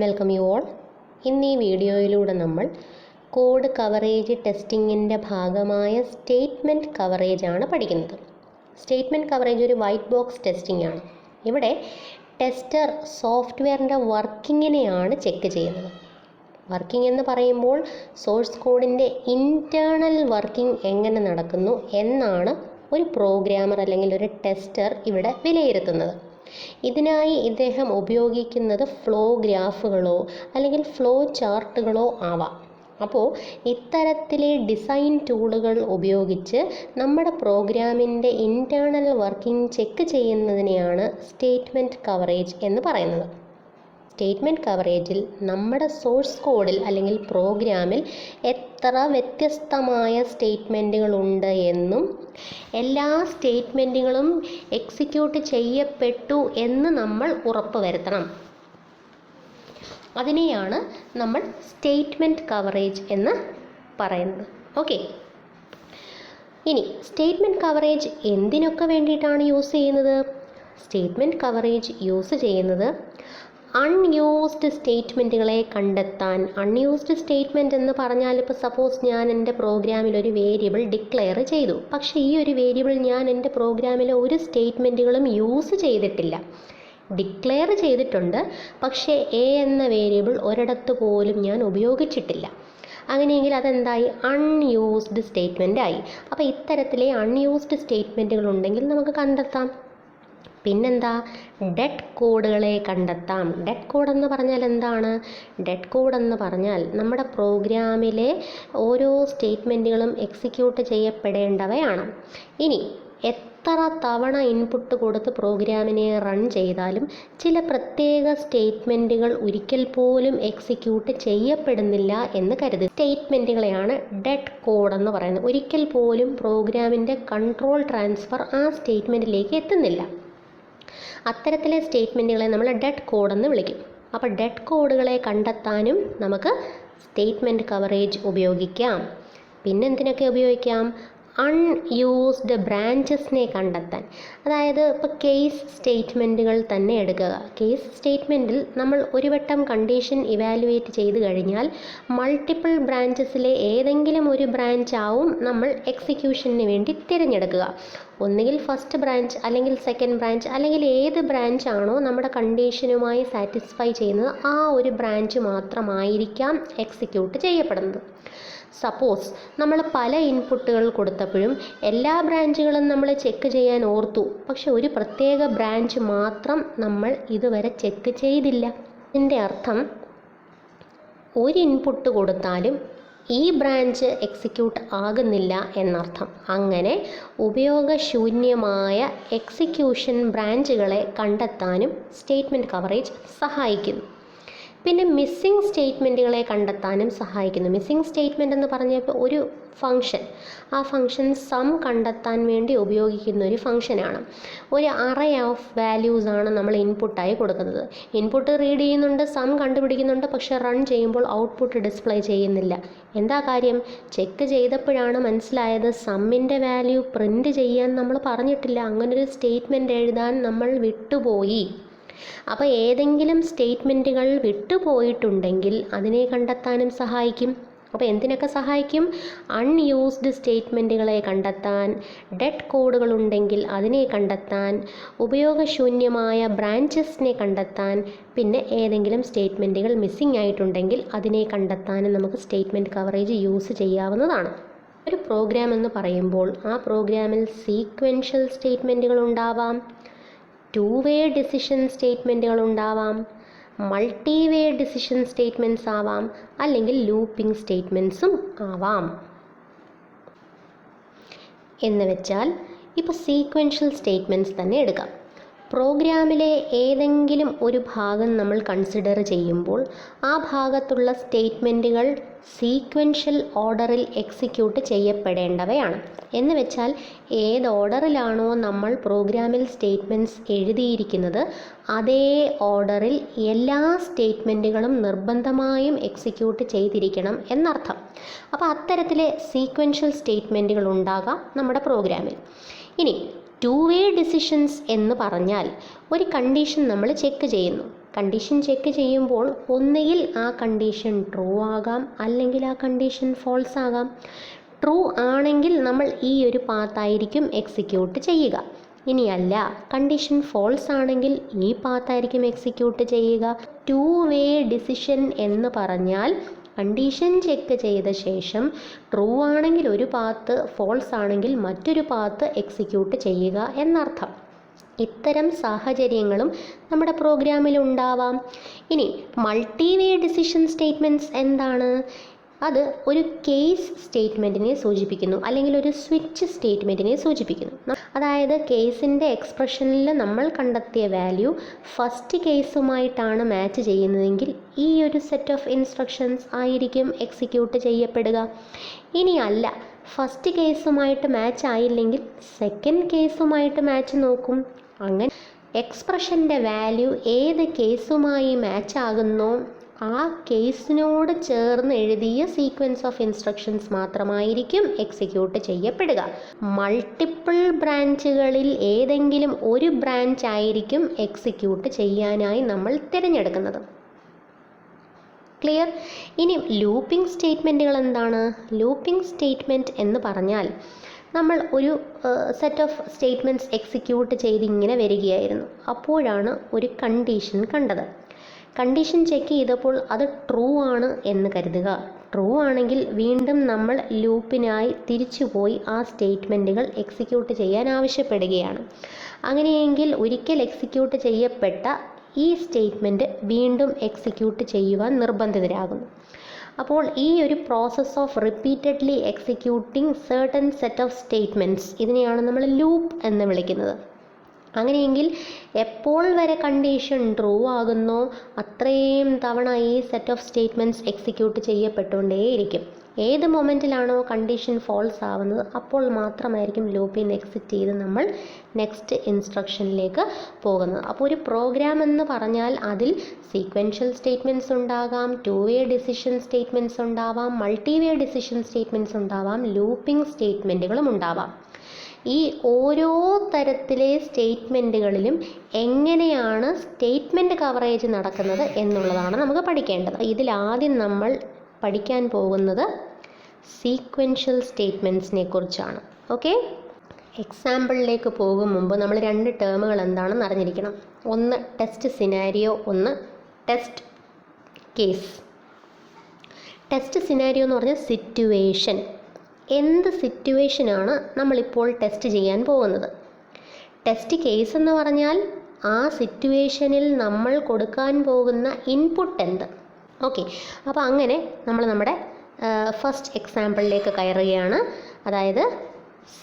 Welcome you all. ഇന്ന് ഈ വീഡിയോയിലൂടെ നമ്മൾ കോഡ് കവറേജ് ടെസ്റ്റിങ്ങിൻ്റെ ഭാഗമായ സ്റ്റേറ്റ്മെൻറ്റ് കവറേജ് ആണ് പഠിക്കുന്നത്. സ്റ്റേറ്റ്മെൻറ്റ് കവറേജ് ഒരു വൈറ്റ് ബോക്സ് ടെസ്റ്റിംഗ് ആണ്. ഇവിടെ ടെസ്റ്റർ സോഫ്റ്റ്വെയറിൻ്റെ വർക്കിങ്ങിനെയാണ് ചെക്ക് ചെയ്യുന്നത്. വർക്കിംഗ് എന്ന് പറയുമ്പോൾ സോഴ്സ് കോഡിൻ്റെ ഇൻറ്റേർണൽ വർക്കിംഗ് എങ്ങനെ നടക്കുന്നു എന്നാണ് ഒരു പ്രോഗ്രാമർ അല്ലെങ്കിൽ ഒരു ടെസ്റ്റർ ഇവിടെ വിലയിരുത്തുന്നത്. ഇതിനായി ഇദ്ദേഹം ഉപയോഗിക്കുന്നത് ഫ്ലോ ഗ്രാഫുകളോ അല്ലെങ്കിൽ ഫ്ലോ ചാർട്ടുകളോ ആവാം. അപ്പോൾ ഇത്തരത്തിലെ ഡിസൈൻ ടൂളുകൾ ഉപയോഗിച്ച് നമ്മുടെ പ്രോഗ്രാമിൻ്റെ ഇൻറ്റേർണൽ വർക്കിംഗ് ചെക്ക് ചെയ്യുന്നതിനെയാണ് സ്റ്റേറ്റ്മെൻറ്റ് കവറേജ് എന്ന് പറയുന്നത്. സ്റ്റേറ്റ്മെൻറ്റ് കവറേജിൽ നമ്മുടെ സോഴ്സ് കോഡിൽ അല്ലെങ്കിൽ പ്രോഗ്രാമിൽ എത്ര വ്യത്യസ്തമായ സ്റ്റേറ്റ്മെൻറ്റുകളുണ്ട് എന്നും എല്ലാ സ്റ്റേറ്റ്മെൻറ്റുകളും എക്സിക്യൂട്ട് ചെയ്യപ്പെട്ടു എന്ന് നമ്മൾ ഉറപ്പുവരുത്തണം. അതിനെയാണ് നമ്മൾ സ്റ്റേറ്റ്മെൻറ്റ് കവറേജ് എന്ന് പറയുന്നത്. ഓക്കെ, ഇനി സ്റ്റേറ്റ്മെൻറ്റ് കവറേജ് എന്തിനൊക്കെ വേണ്ടിയിട്ടാണ് യൂസ് ചെയ്യുന്നത്? സ്റ്റേറ്റ്മെൻറ്റ് കവറേജ് യൂസ് ചെയ്യുന്നത് അൺയൂസ്ഡ് സ്റ്റേറ്റ്മെൻറ്റുകളെ കണ്ടെത്താൻ. അൺയൂസ്ഡ് സ്റ്റേറ്റ്മെൻറ്റ് എന്ന് പറഞ്ഞാൽ ഇപ്പോൾ സപ്പോസ് ഞാൻ എൻ്റെ പ്രോഗ്രാമിൽ ഒരു വേരിയബിൾ ഡിക്ലെയർ ചെയ്തു, പക്ഷേ ഈ ഒരു വേരിയബിൾ ഞാൻ എൻ്റെ പ്രോഗ്രാമിലെ ഒരു സ്റ്റേറ്റ്മെൻറ്റുകളും യൂസ് ചെയ്തിട്ടില്ല. ഡിക്ലെയർ ചെയ്തിട്ടുണ്ട്, പക്ഷേ എ എന്ന വേരിയബിൾ ഒരിടത്ത് പോലും ഞാൻ ഉപയോഗിച്ചിട്ടില്ല. അങ്ങനെയെങ്കിൽ അതെന്തായി? അൺയൂസ്ഡ് സ്റ്റേറ്റ്മെൻ്റ് ആയി. അപ്പോൾ ഇത്തരത്തിലെ അൺയൂസ്ഡ് സ്റ്റേറ്റ്മെൻറ്റുകൾ ഉണ്ടെങ്കിൽ നമുക്ക് കണ്ടെത്താം. പിന്നെന്താ? ഡെഡ് കോഡുകളെ കണ്ടെത്താം. ഡെഡ് കോഡ് എന്ന് പറഞ്ഞാൽ എന്താണ്? ഡെഡ് കോഡ് എന്ന് പറഞ്ഞാൽ നമ്മുടെ പ്രോഗ്രാമിലെ ഓരോ സ്റ്റേറ്റ്മെൻറ്റുകളും എക്സിക്യൂട്ട് ചെയ്യപ്പെടേണ്ടവയാണ്. ഇനി എത്ര തവണ ഇൻപുട്ട് കൊടുത്ത് പ്രോഗ്രാമിനെ റൺ ചെയ്താലും ചില പ്രത്യേക സ്റ്റേറ്റ്മെൻറ്റുകൾ ഒരിക്കൽ പോലും എക്സിക്യൂട്ട് ചെയ്യപ്പെടുന്നില്ല എന്ന് കരുതി. സ്റ്റേറ്റ്മെൻറ്റുകളെയാണ് ഡെഡ് കോഡ് എന്ന് പറയുന്നത്. ഒരിക്കൽ പോലും പ്രോഗ്രാമിൻ്റെ കൺട്രോൾ ട്രാൻസ്ഫർ ആ സ്റ്റേറ്റ്മെൻറ്റിലേക്ക് എത്തുന്നില്ല. അത്തരത്തിലെ സ്റ്റേറ്റ്മെൻറ്റുകളെ നമ്മൾ ഡെഡ് കോഡ് എന്ന് വിളിക്കും. അപ്പോൾ ഡെഡ് കോഡുകളെ കണ്ടെത്താനും നമുക്ക് സ്റ്റേറ്റ്മെൻറ്റ് കവറേജ് ഉപയോഗിക്കാം. പിന്നെന്തിനൊക്കെ ഉപയോഗിക്കാം? അൺയൂസ്ഡ് ബ്രാഞ്ചസിനെ കണ്ടെത്താൻ. അതായത് ഇപ്പോൾ കേസ് സ്റ്റേറ്റ്മെൻറ്റുകൾ തന്നെ എടുക്കുക. കേസ് സ്റ്റേറ്റ്മെൻറ്റിൽ നമ്മൾ ഒരു വട്ടം കണ്ടീഷൻ ഇവാലുവേറ്റ് ചെയ്ത് കഴിഞ്ഞാൽ മൾട്ടിപ്പിൾ ബ്രാഞ്ചസിലെ ഏതെങ്കിലും ഒരു ബ്രാഞ്ച് ആവും നമ്മൾ എക്സിക്യൂഷന് വേണ്ടി തിരഞ്ഞെടുക്കുക. ഒന്നുകിൽ ഫസ്റ്റ് ബ്രാഞ്ച് അല്ലെങ്കിൽ സെക്കൻഡ് ബ്രാഞ്ച് അല്ലെങ്കിൽ ഏത് ബ്രാഞ്ച് ആണോ നമ്മുടെ കണ്ടീഷനുമായി സാറ്റിസ്ഫൈ ചെയ്യുന്നത് ആ ഒരു ബ്രാഞ്ച് മാത്രമായിരിക്കാം എക്സിക്യൂട്ട് ചെയ്യപ്പെടുന്നത്. സപ്പോസ് നമ്മൾ പല ഇൻപുട്ടുകൾ കൊടുത്തപ്പോഴും എല്ലാ ബ്രാഞ്ചുകളും നമ്മൾ ചെക്ക് ചെയ്യാൻ ഓർത്തു, പക്ഷെ ഒരു പ്രത്യേക ബ്രാഞ്ച് മാത്രം നമ്മൾ ഇതുവരെ ചെക്ക് ചെയ്തില്ല. ഇതിൻ്റെ അർത്ഥം ഒരു ഇൻപുട്ട് കൊടുത്താലും ഈ ബ്രാഞ്ച് എക്സിക്യൂട്ട് ആകുന്നില്ല എന്നർത്ഥം. അങ്ങനെ ഉപയോഗശൂന്യമായ എക്സിക്യൂഷൻ ബ്രാഞ്ചുകളെ കണ്ടെത്താനും സ്റ്റേറ്റ്മെൻറ്റ് കവറേജ് സഹായിക്കുന്നു. പിന്നെ മിസ്സിംഗ് സ്റ്റേറ്റ്മെൻറ്റുകളെ കണ്ടെത്താനും സഹായിക്കുന്നു. മിസ്സിംഗ് സ്റ്റേറ്റ്മെൻറ്റ് എന്ന് പറഞ്ഞപ്പോൾ ഒരു ഫംഗ്ഷൻ, ആ ഫംഗ്ഷൻ സം കണ്ടെത്താൻ വേണ്ടി ഉപയോഗിക്കുന്ന ഒരു ഫംഗ്ഷനാണ്. ഒരു അറേ ഓഫ് വാല്യൂസാണ് നമ്മൾ ഇൻപുട്ടായി കൊടുക്കുന്നത്. ഇൻപുട്ട് റീഡ് ചെയ്യുന്നുണ്ട്, സം കണ്ടുപിടിക്കുന്നുണ്ട്, പക്ഷേ റൺ ചെയ്യുമ്പോൾ ഔട്ട്പുട്ട് ഡിസ്പ്ലേ ചെയ്യുന്നില്ല. എന്താ കാര്യം? ചെക്ക് ചെയ്തപ്പോഴാണ് മനസ്സിലായത് സമ്മിൻ്റെ വാല്യൂ പ്രിൻ്റ് ചെയ്യാൻ നമ്മൾ പറഞ്ഞിട്ടില്ല. അങ്ങനൊരു സ്റ്റേറ്റ്മെൻറ്റ് എഴുതാൻ നമ്മൾ വിട്ടുപോയി. അപ്പോൾ ഏതെങ്കിലും സ്റ്റേറ്റ്മെൻറ്റുകൾ വിട്ടുപോയിട്ടുണ്ടെങ്കിൽ അതിനെ കണ്ടെത്താനും സഹായിക്കും. അപ്പോൾ എന്തിനൊക്കെ സഹായിക്കും? അൺയൂസ്ഡ് സ്റ്റേറ്റ്മെൻറ്റുകളെ കണ്ടെത്താൻ, ഡെഡ് കോഡുകളുണ്ടെങ്കിൽ അതിനെ കണ്ടെത്താൻ, ഉപയോഗശൂന്യമായ ബ്രാഞ്ചസിനെ കണ്ടെത്താൻ, പിന്നെ ഏതെങ്കിലും സ്റ്റേറ്റ്മെൻറ്റുകൾ മിസ്സിംഗ് ആയിട്ടുണ്ടെങ്കിൽ അതിനെ കണ്ടെത്താനും നമുക്ക് സ്റ്റേറ്റ്മെൻറ്റ് കവറേജ് യൂസ് ചെയ്യാവുന്നതാണ്. ഒരു പ്രോഗ്രാം എന്ന് പറയുമ്പോൾ ആ പ്രോഗ്രാമിൽ സീക്വൻഷ്യൽ സ്റ്റേറ്റ്മെൻറ്റുകൾ ഉണ്ടാവാം, ടു വേ ഡിസിഷൻ സ്റ്റേറ്റ്മെൻറ്റുകൾ ഉണ്ടാവാം, മൾട്ടി വേ ഡിസിഷൻ സ്റ്റേറ്റ്മെൻറ്റ്സ് ആവാം, അല്ലെങ്കിൽ ലൂപ്പിംഗ് സ്റ്റേറ്റ്മെൻറ്റ്സും ആവാം. എന്ന് വെച്ചാൽ ഇപ്പോൾ സീക്വൻഷ്യൽ സ്റ്റേറ്റ്മെൻറ്റ്സ് തന്നെ എടുക്കാം. പ്രോഗ്രാമിലെ ഏതെങ്കിലും ഒരു ഭാഗം നമ്മൾ കൺസിഡർ ചെയ്യുമ്പോൾ ആ ഭാഗത്തുള്ള സ്റ്റേറ്റ്മെൻറ്റുകൾ സീക്വൻഷ്യൽ ഓർഡറിൽ എക്സിക്യൂട്ട് ചെയ്യപ്പെടേണ്ടവയാണ്. എന്ന് വെച്ചാൽ ഏത് ഓർഡറിലാണോ നമ്മൾ പ്രോഗ്രാമിൽ സ്റ്റേറ്റ്മെൻറ്റ്സ് എഴുതിയിരിക്കുന്നത് അതേ ഓർഡറിൽ എല്ലാ സ്റ്റേറ്റ്മെൻറ്റുകളും നിർബന്ധമായും എക്സിക്യൂട്ട് ചെയ്തിരിക്കണം എന്നർത്ഥം. അപ്പോൾ അത്തരത്തിലെ സീക്വൻഷ്യൽ സ്റ്റേറ്റ്മെൻറ്റുകൾ ഉണ്ടാകാം നമ്മുടെ പ്രോഗ്രാമിൽ. ഇനി ടു വേ ഡിസിഷൻസ് എന്ന് പറഞ്ഞാൽ ഒരു കണ്ടീഷൻ നമ്മൾ ചെക്ക് ചെയ്യുന്നു. കണ്ടീഷൻ ചെക്ക് ചെയ്യുമ്പോൾ ഒന്നുകിൽ ആ കണ്ടീഷൻ ട്രൂ ആകാം, അല്ലെങ്കിൽ ആ കണ്ടീഷൻ ഫോൾസ് ആകാം. ട്രൂ ആണെങ്കിൽ നമ്മൾ ഈ ഒരു പാത്തായിരിക്കും എക്സിക്യൂട്ട് ചെയ്യുക. ഇനിയല്ല, കണ്ടീഷൻ ഫോൾസ് ആണെങ്കിൽ ഈ പാത്തായിരിക്കും എക്സിക്യൂട്ട് ചെയ്യുക. 2-വേ ഡിസിഷൻ എന്ന് പറഞ്ഞാൽ കണ്ടീഷൻ ചെക്ക് ചെയ്ത ശേഷം ട്രൂ ആണെങ്കിൽ ഒരു പാത്ത്, ഫോൾസ് ആണെങ്കിൽ മറ്റൊരു പാത്ത് എക്സിക്യൂട്ട് ചെയ്യുക എന്നർത്ഥം. ഇത്തരം സാഹചര്യങ്ങളും നമ്മുടെ പ്രോഗ്രാമിൽ ഉണ്ടാവാം. ഇനി മൾട്ടി-വേ ഡിസിഷൻ സ്റ്റേറ്റ്മെൻറ്റ്സ് എന്താണ്? അത് ഒരു കേസ് സ്റ്റേറ്റ്മെൻറ്റിനെ സൂചിപ്പിക്കുന്നു, അല്ലെങ്കിൽ ഒരു സ്വിച്ച് സ്റ്റേറ്റ്മെൻറ്റിനെ സൂചിപ്പിക്കുന്നു. അതായത് കേസിൻ്റെ എക്സ്പ്രഷനിൽ നമ്മൾ കണ്ടെത്തിയ വാല്യൂ ഫസ്റ്റ് കേസുമായിട്ടാണ് മാച്ച് ചെയ്യുന്നതെങ്കിൽ ഈ ഒരു സെറ്റ് ഓഫ് ഇൻസ്ട്രക്ഷൻസ് ആയിരിക്കും എക്സിക്യൂട്ട് ചെയ്യപ്പെടുക. ഇനിയല്ല, ഫസ്റ്റ് കേസുമായിട്ട് മാച്ച് ആയില്ലെങ്കിൽ സെക്കൻഡ് കേസുമായിട്ട് മാച്ച് നോക്കും. അങ്ങനെ എക്സ്പ്രഷൻ്റെ വാല്യൂ ഏത് കേസുമായി മാച്ച് ആകുന്നോ ആ കേസിനോട് ചേർന്ന് എഴുതിയ സീക്വൻസ് ഓഫ് ഇൻസ്ട്രക്ഷൻസ് മാത്രമായിരിക്കും എക്സിക്യൂട്ട് ചെയ്യപ്പെടുക. മൾട്ടിപ്പിൾ ബ്രാഞ്ചുകളിൽ ഏതെങ്കിലും ഒരു ബ്രാഞ്ച് ആയിരിക്കും എക്സിക്യൂട്ട് ചെയ്യാനായി നമ്മൾ തിരഞ്ഞെടുക്കുന്നത്. ക്ലിയർ? ഇനി ലൂപ്പിംഗ് സ്റ്റേറ്റ്മെൻറ്റുകൾ എന്താണ്? ലൂപ്പിംഗ് സ്റ്റേറ്റ്മെൻറ്റ് എന്ന് പറഞ്ഞാൽ നമ്മൾ ഒരു സെറ്റ് ഓഫ് സ്റ്റേറ്റ്മെൻറ്റ്സ് എക്സിക്യൂട്ട് ചെയ്ത് ഇങ്ങനെ വരികയായിരുന്നു. അപ്പോഴാണ് ഒരു കണ്ടീഷൻ കണ്ടത്. കണ്ടീഷൻ ചെക്ക് ചെയ്തപ്പോൾ അത് ട്രൂ ആണ് എന്ന് കരുതുക. ട്രൂ ആണെങ്കിൽ വീണ്ടും നമ്മൾ ലൂപ്പിനായി തിരിച്ചുപോയി ആ സ്റ്റേറ്റ്മെൻറ്റുകൾ എക്സിക്യൂട്ട് ചെയ്യാൻ ആവശ്യപ്പെടുകയാണ്. അങ്ങനെയെങ്കിൽ ഒരിക്കൽ എക്സിക്യൂട്ട് ചെയ്യപ്പെട്ട ഈ സ്റ്റേറ്റ്മെൻറ്റ് വീണ്ടും എക്സിക്യൂട്ട് ചെയ്യുവാൻ നിർബന്ധിതരാകുന്നു. അപ്പോൾ ഈ ഒരു process of repeatedly executing certain set of statements, ഇതിനെയാണ് നമ്മൾ ലൂപ്പ് എന്ന് വിളിക്കുന്നത്. അങ്ങനെയെങ്കിൽ എപ്പോൾ വരെ കണ്ടീഷൻ ട്രൂ ആകുന്നോ അത്രയും തവണ ഈ സെറ്റ് ഓഫ് സ്റ്റേറ്റ്മെൻറ്റ്സ് എക്സിക്യൂട്ട് ചെയ്യപ്പെട്ടുകൊണ്ടേയിരിക്കും. ഏത് മൊമെൻറ്റിലാണോ കണ്ടീഷൻ ഫോൾസ് ആവുന്നത് അപ്പോൾ മാത്രമായിരിക്കും ലൂപ്പിൽ നിന്ന് എക്സിറ്റ് ചെയ്ത് നമ്മൾ നെക്സ്റ്റ് ഇൻസ്ട്രക്ഷനിലേക്ക് പോകുന്നത്. അപ്പോൾ ഒരു പ്രോഗ്രാം എന്ന് പറഞ്ഞാൽ അതിൽ സീക്വൻഷ്യൽ സ്റ്റേറ്റ്മെൻറ്റ്സ് ഉണ്ടാകാം, 2-വേ ഡിസിഷൻ സ്റ്റേറ്റ്മെൻറ്റ്സ് ഉണ്ടാവാം, മൾട്ടി-വേ ഡിസിഷൻ സ്റ്റേറ്റ്മെൻറ്റ്സ് ഉണ്ടാവാം, ലൂപ്പിംഗ് സ്റ്റേറ്റ്മെൻറ്റുകളും ഉണ്ടാവാം. ഈ ഓരോ തരത്തിലെ സ്റ്റേറ്റ്മെൻറ്റുകളിലും എങ്ങനെയാണ് സ്റ്റേറ്റ്മെൻറ്റ് കവറേജ് നടക്കുന്നത് എന്നുള്ളതാണ് നമുക്ക് പഠിക്കേണ്ടത്. ഇതിലാദ്യം നമ്മൾ പഠിക്കാൻ പോകുന്നത് സീക്വൻഷ്യൽ സ്റ്റേറ്റ്മെൻറ്റ്സിനെ കുറിച്ചാണ്. ഓക്കെ, എക്സാമ്പിളിലേക്ക് പോകും മുമ്പ് നമ്മൾ 2 ടേമുകൾ എന്താണെന്ന് അറിഞ്ഞിരിക്കണം. ഒന്ന് ടെസ്റ്റ് സിനാരിയോ, ഒന്ന് ടെസ്റ്റ് കേസ്. ടെസ്റ്റ് സിനാരിയോ എന്ന് പറഞ്ഞാൽ സിറ്റുവേഷൻ. എന്ത് സിറ്റുവേഷനാണ് നമ്മളിപ്പോൾ ടെസ്റ്റ് ചെയ്യാൻ പോകുന്നത്? ടെസ്റ്റ് കേസ് എന്ന് പറഞ്ഞാൽ ആ സിറ്റുവേഷനിൽ നമ്മൾ കൊടുക്കാൻ പോകുന്ന ഇൻപുട്ട് എന്ത്? ഓക്കെ, അപ്പോൾ അങ്ങനെ നമ്മൾ നമ്മുടെ ഫസ്റ്റ് എക്സാമ്പിളിലേക്ക് കയറുകയാണ്. അതായത്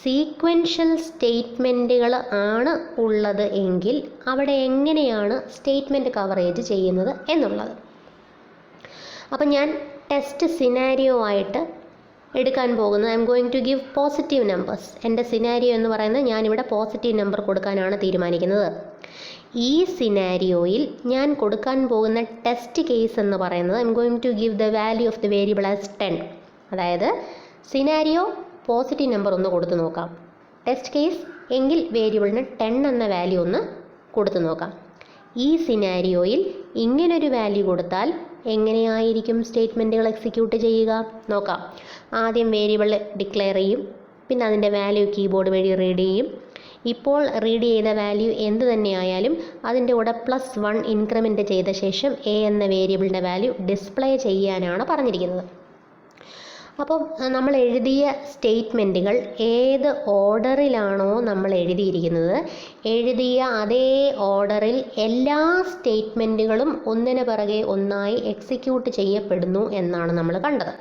സീക്വൻഷ്യൽ സ്റ്റേറ്റ്മെൻറ്റുകൾ ആണ് ഉള്ളത് എങ്കിൽ അവിടെ എങ്ങനെയാണ് സ്റ്റേറ്റ്മെൻറ്റ് കവറേജ് ചെയ്യുന്നത് എന്നുള്ളത്. അപ്പം ഞാൻ ടെസ്റ്റ് സിനാരിയോ ആയിട്ട് എടുക്കാൻ പോകുന്നത് I M going to give positive numbers. എൻ്റെ സിനാരിയോ എന്ന് പറയുന്നത് ഞാനിവിടെ പോസിറ്റീവ് നമ്പർ കൊടുക്കാനാണ് തീരുമാനിക്കുന്നത്. ഈ സിനാരിയോയിൽ ഞാൻ കൊടുക്കാൻ പോകുന്ന ടെസ്റ്റ് കേസ് എന്ന് പറയുന്നത് I M going to give the value of the variable as 10. അതായത് സിനാരിയോ പോസിറ്റീവ് നമ്പർ ഒന്ന് കൊടുത്തു നോക്കാം, ടെസ്റ്റ് കേസ് എങ്കിൽ വേരിയബിളിന് 10 എന്ന വാല്യൂ ഒന്ന് കൊടുത്തു നോക്കാം. ഈ സിനാരിയോയിൽ ഇങ്ങനൊരു വാല്യൂ കൊടുത്താൽ എങ്ങനെയായിരിക്കും സ്റ്റേറ്റ്മെൻറ്റുകൾ എക്സിക്യൂട്ട് ചെയ്യുക നോക്കാം. ആദ്യം വേരിയബിൾ ഡിക്ലെയർ ചെയ്യും, പിന്നെ അതിൻ്റെ വാല്യൂ കീബോർഡ് വഴി റീഡ് ചെയ്യും. ഇപ്പോൾ റീഡ് ചെയ്ത വാല്യൂ എന്ത് തന്നെയായാലും അതിൻ്റെ കൂടെ +1 ഇൻക്രിമെൻറ്റ് ചെയ്ത ശേഷം എ എന്ന വേരിയബിളിൻ്റെ വാല്യൂ ഡിസ്പ്ലേ ചെയ്യാനാണ് പറഞ്ഞിരിക്കുന്നത്. അപ്പം നമ്മൾ എഴുതിയ സ്റ്റേറ്റ്മെൻറ്റുകൾ ഏത് ഓർഡറിലാണോ നമ്മൾ എഴുതിയിരിക്കുന്നത്, എഴുതിയ അതേ ഓർഡറിൽ എല്ലാ സ്റ്റേറ്റ്മെൻറ്റുകളും ഒന്നിന് പിറകെ ഒന്നായി എക്സിക്യൂട്ട് ചെയ്യപ്പെടുന്നു എന്നാണ് നമ്മൾ കണ്ടത്.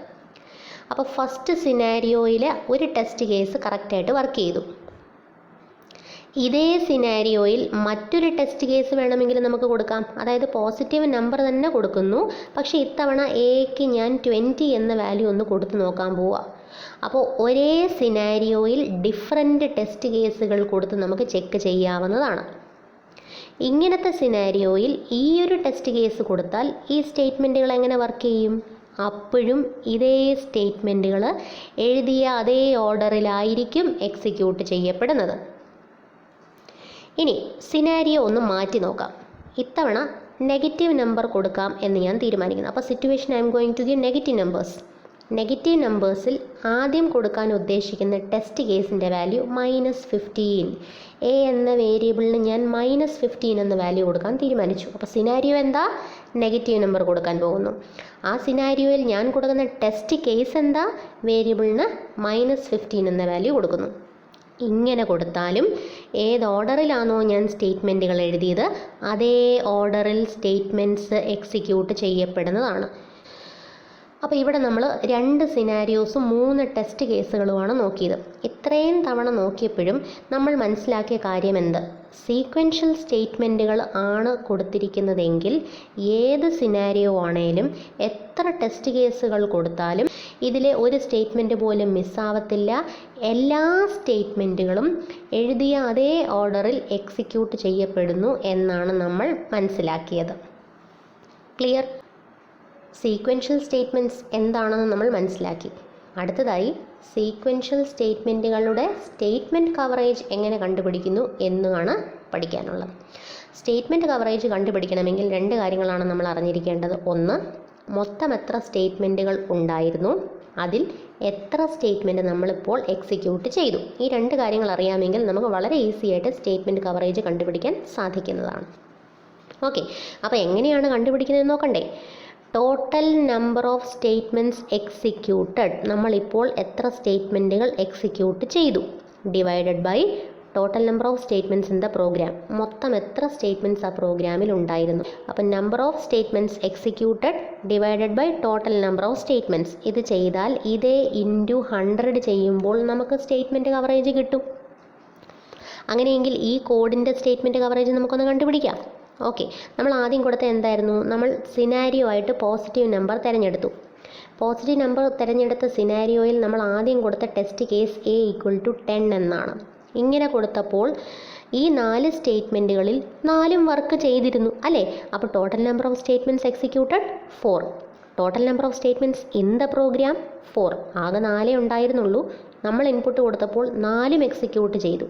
അപ്പോൾ ഫസ്റ്റ് സിനാരിയോയിൽ ഒരു ടെസ്റ്റ് കേസ് കറക്റ്റായിട്ട് വർക്ക് ചെയ്തു. ഇതേ സിനാരിയോയിൽ മറ്റൊരു ടെസ്റ്റ് കേസ് വേണമെങ്കിൽ നമുക്ക് കൊടുക്കാം. അതായത് പോസിറ്റീവ് നമ്പർ തന്നെ കൊടുക്കുന്നു, പക്ഷേ ഇത്തവണ എക്ക് ഞാൻ 20 എന്ന വാല്യൂ ഒന്ന് കൊടുത്തു നോക്കാൻ പോവുക. അപ്പോൾ ഒരേ സിനാരിയോയിൽ ഡിഫറെൻ്റ് ടെസ്റ്റ് കേസുകൾ കൊടുത്ത് നമുക്ക് ചെക്ക് ചെയ്യാവുന്നതാണ്. ഇങ്ങനത്തെ സിനാരിയോയിൽ ഈ ഒരു ടെസ്റ്റ് കേസ് കൊടുത്താൽ ഈ സ്റ്റേറ്റ്മെൻറ്റുകൾ എങ്ങനെ വർക്ക് ചെയ്യും? അപ്പോഴും ഇതേ സ്റ്റേറ്റ്മെൻറ്റുകൾ എഴുതിയ അതേ ഓർഡറിലായിരിക്കും എക്സിക്യൂട്ട് ചെയ്യപ്പെടുന്നത്. ഇനി സിനാരിയോ ഒന്ന് മാറ്റി നോക്കാം. ഇത്തവണ നെഗറ്റീവ് നമ്പർ കൊടുക്കാം എന്ന് ഞാൻ തീരുമാനിക്കുന്നു. അപ്പോൾ situation I M going to give negative numbers. Negative നമ്പേഴ്സിൽ ആദ്യം കൊടുക്കാൻ ഉദ്ദേശിക്കുന്ന ടെസ്റ്റ് കേസിൻ്റെ വാല്യൂ -15. എ എന്ന വേരിയബിളിന് ഞാൻ -15 എന്ന വാല്യൂ കൊടുക്കാൻ തീരുമാനിച്ചു. അപ്പോൾ സിനാരിയോ എന്താ? നെഗറ്റീവ് നമ്പർ കൊടുക്കാൻ പോകുന്നു. ആ സിനാരിയോയിൽ ഞാൻ കൊടുക്കുന്ന ടെസ്റ്റ് കേസ് എന്താ? വേരിയബിളിന് -15 എന്ന വാല്യൂ കൊടുക്കുന്നു. ഇങ്ങനെ കൊടുത്താലും ഏത് ഓർഡറിലാണോ ഞാൻ സ്റ്റേറ്റ്മെൻറ്റുകൾ എഴുതിയത് അതേ ഓർഡറിൽ സ്റ്റേറ്റ്മെൻറ്റ്സ് എക്സിക്യൂട്ട് ചെയ്യപ്പെടുന്നതാണ്. അപ്പോൾ ഇവിടെ നമ്മൾ 2 സിനാരിയോസും 3 ടെസ്റ്റ് കേസുകളുമാണ് നോക്കിയത്. ഇത്രയും തവണ നോക്കിയപ്പോഴും നമ്മൾ മനസ്സിലാക്കിയ കാര്യം എന്ത്? സീക്വൻഷ്യൽ സ്റ്റേറ്റ്മെൻറ്റുകൾ ആണ് കൊടുത്തിരിക്കുന്നതെങ്കിൽ ഏത് സിനാരിയോ ആണേലും എത്ര ടെസ്റ്റ് കേസുകൾ കൊടുത്താലും ഇതിലെ ഒരു സ്റ്റേറ്റ്മെൻറ്റ് പോലും മിസ്സാവത്തില്ല. എല്ലാ സ്റ്റേറ്റ്മെൻറ്റുകളും എഴുതിയ അതേ ഓർഡറിൽ എക്സിക്യൂട്ട് ചെയ്യപ്പെടുന്നു എന്നാണ് നമ്മൾ മനസ്സിലാക്കിയത്. ക്ലിയർ? സീക്വൻഷ്യൽ സ്റ്റേറ്റ്മെൻറ്റ്സ് എന്താണെന്ന് നമ്മൾ മനസ്സിലാക്കി. അടുത്തതായി സീക്വൻഷ്യൽ സ്റ്റേറ്റ്മെൻറ്റുകളുടെ സ്റ്റേറ്റ്മെൻറ്റ് കവറേജ് എങ്ങനെ കണ്ടുപിടിക്കുന്നു എന്നാണ് പഠിക്കാനുള്ളത്. സ്റ്റേറ്റ്മെൻറ്റ് കവറേജ് കണ്ടുപിടിക്കണമെങ്കിൽ 2 കാര്യങ്ങളാണ് നമ്മൾ അറിഞ്ഞിരിക്കേണ്ടത്. ഒന്ന്, മൊത്തം എത്ര സ്റ്റേറ്റ്മെൻറ്റുകൾ ഉണ്ടായിരുന്നു, അതിൽ എത്ര സ്റ്റേറ്റ്മെൻറ്റ് നമ്മളിപ്പോൾ എക്സിക്യൂട്ട് ചെയ്തു. ഈ 2 കാര്യങ്ങൾ അറിയാമെങ്കിൽ നമുക്ക് വളരെ ഈസി ആയിട്ട് സ്റ്റേറ്റ്മെൻറ്റ് കവറേജ് കണ്ടുപിടിക്കാൻ സാധിക്കുന്നതാണ്. ഓക്കെ, അപ്പോൾ എങ്ങനെയാണ് കണ്ടുപിടിക്കുന്നതെന്ന് നോക്കണ്ടേ? Total number of statements executed, നമ്മളിപ്പോൾ എത്ര സ്റ്റേറ്റ്മെൻറ്റുകൾ എക്സിക്യൂട്ട് ചെയ്തു, divided by total number of statements in the program, മൊത്തം എത്ര സ്റ്റേറ്റ്മെൻറ്റ്സ് ആ പ്രോഗ്രാമിൽ ഉണ്ടായിരുന്നു. അപ്പം number of statements executed divided by total number of statements. ഇത് ചെയ്താൽ ഇതേ ഇൻറ്റു 100 ചെയ്യുമ്പോൾ നമുക്ക് സ്റ്റേറ്റ്മെൻറ്റ് കവറേജ് കിട്ടും. അങ്ങനെയെങ്കിൽ ഈ കോഡിൻ്റെ സ്റ്റേറ്റ്മെൻറ്റ് കവറേജ് നമുക്കൊന്ന് കണ്ടുപിടിക്കാം. ഓക്കെ, നമ്മൾ ആദ്യം കൊടുത്ത എന്തായിരുന്നു? നമ്മൾ സിനാരിയോ ആയിട്ട് പോസിറ്റീവ് നമ്പർ തിരഞ്ഞെടുത്തു. പോസിറ്റീവ് നമ്പർ തിരഞ്ഞെടുത്ത സിനാരിയോയിൽ നമ്മൾ ആദ്യം കൊടുത്ത ടെസ്റ്റ് കേസ് A = 10 എന്നാണ്. ഇങ്ങനെ കൊടുത്തപ്പോൾ ഈ 4 സ്റ്റേറ്റ്മെൻറ്റുകളിൽ 4ഉം വർക്ക് ചെയ്തിരുന്നു അല്ലേ? അപ്പോൾ total number of statements executed 4. Total number of statements in the program 4. ആകെ 4 ഉണ്ടായിരുന്നുള്ളൂ. നമ്മൾ ഇൻപുട്ട് കൊടുത്തപ്പോൾ 4ഉം എക്സിക്യൂട്ട് ചെയ്തു.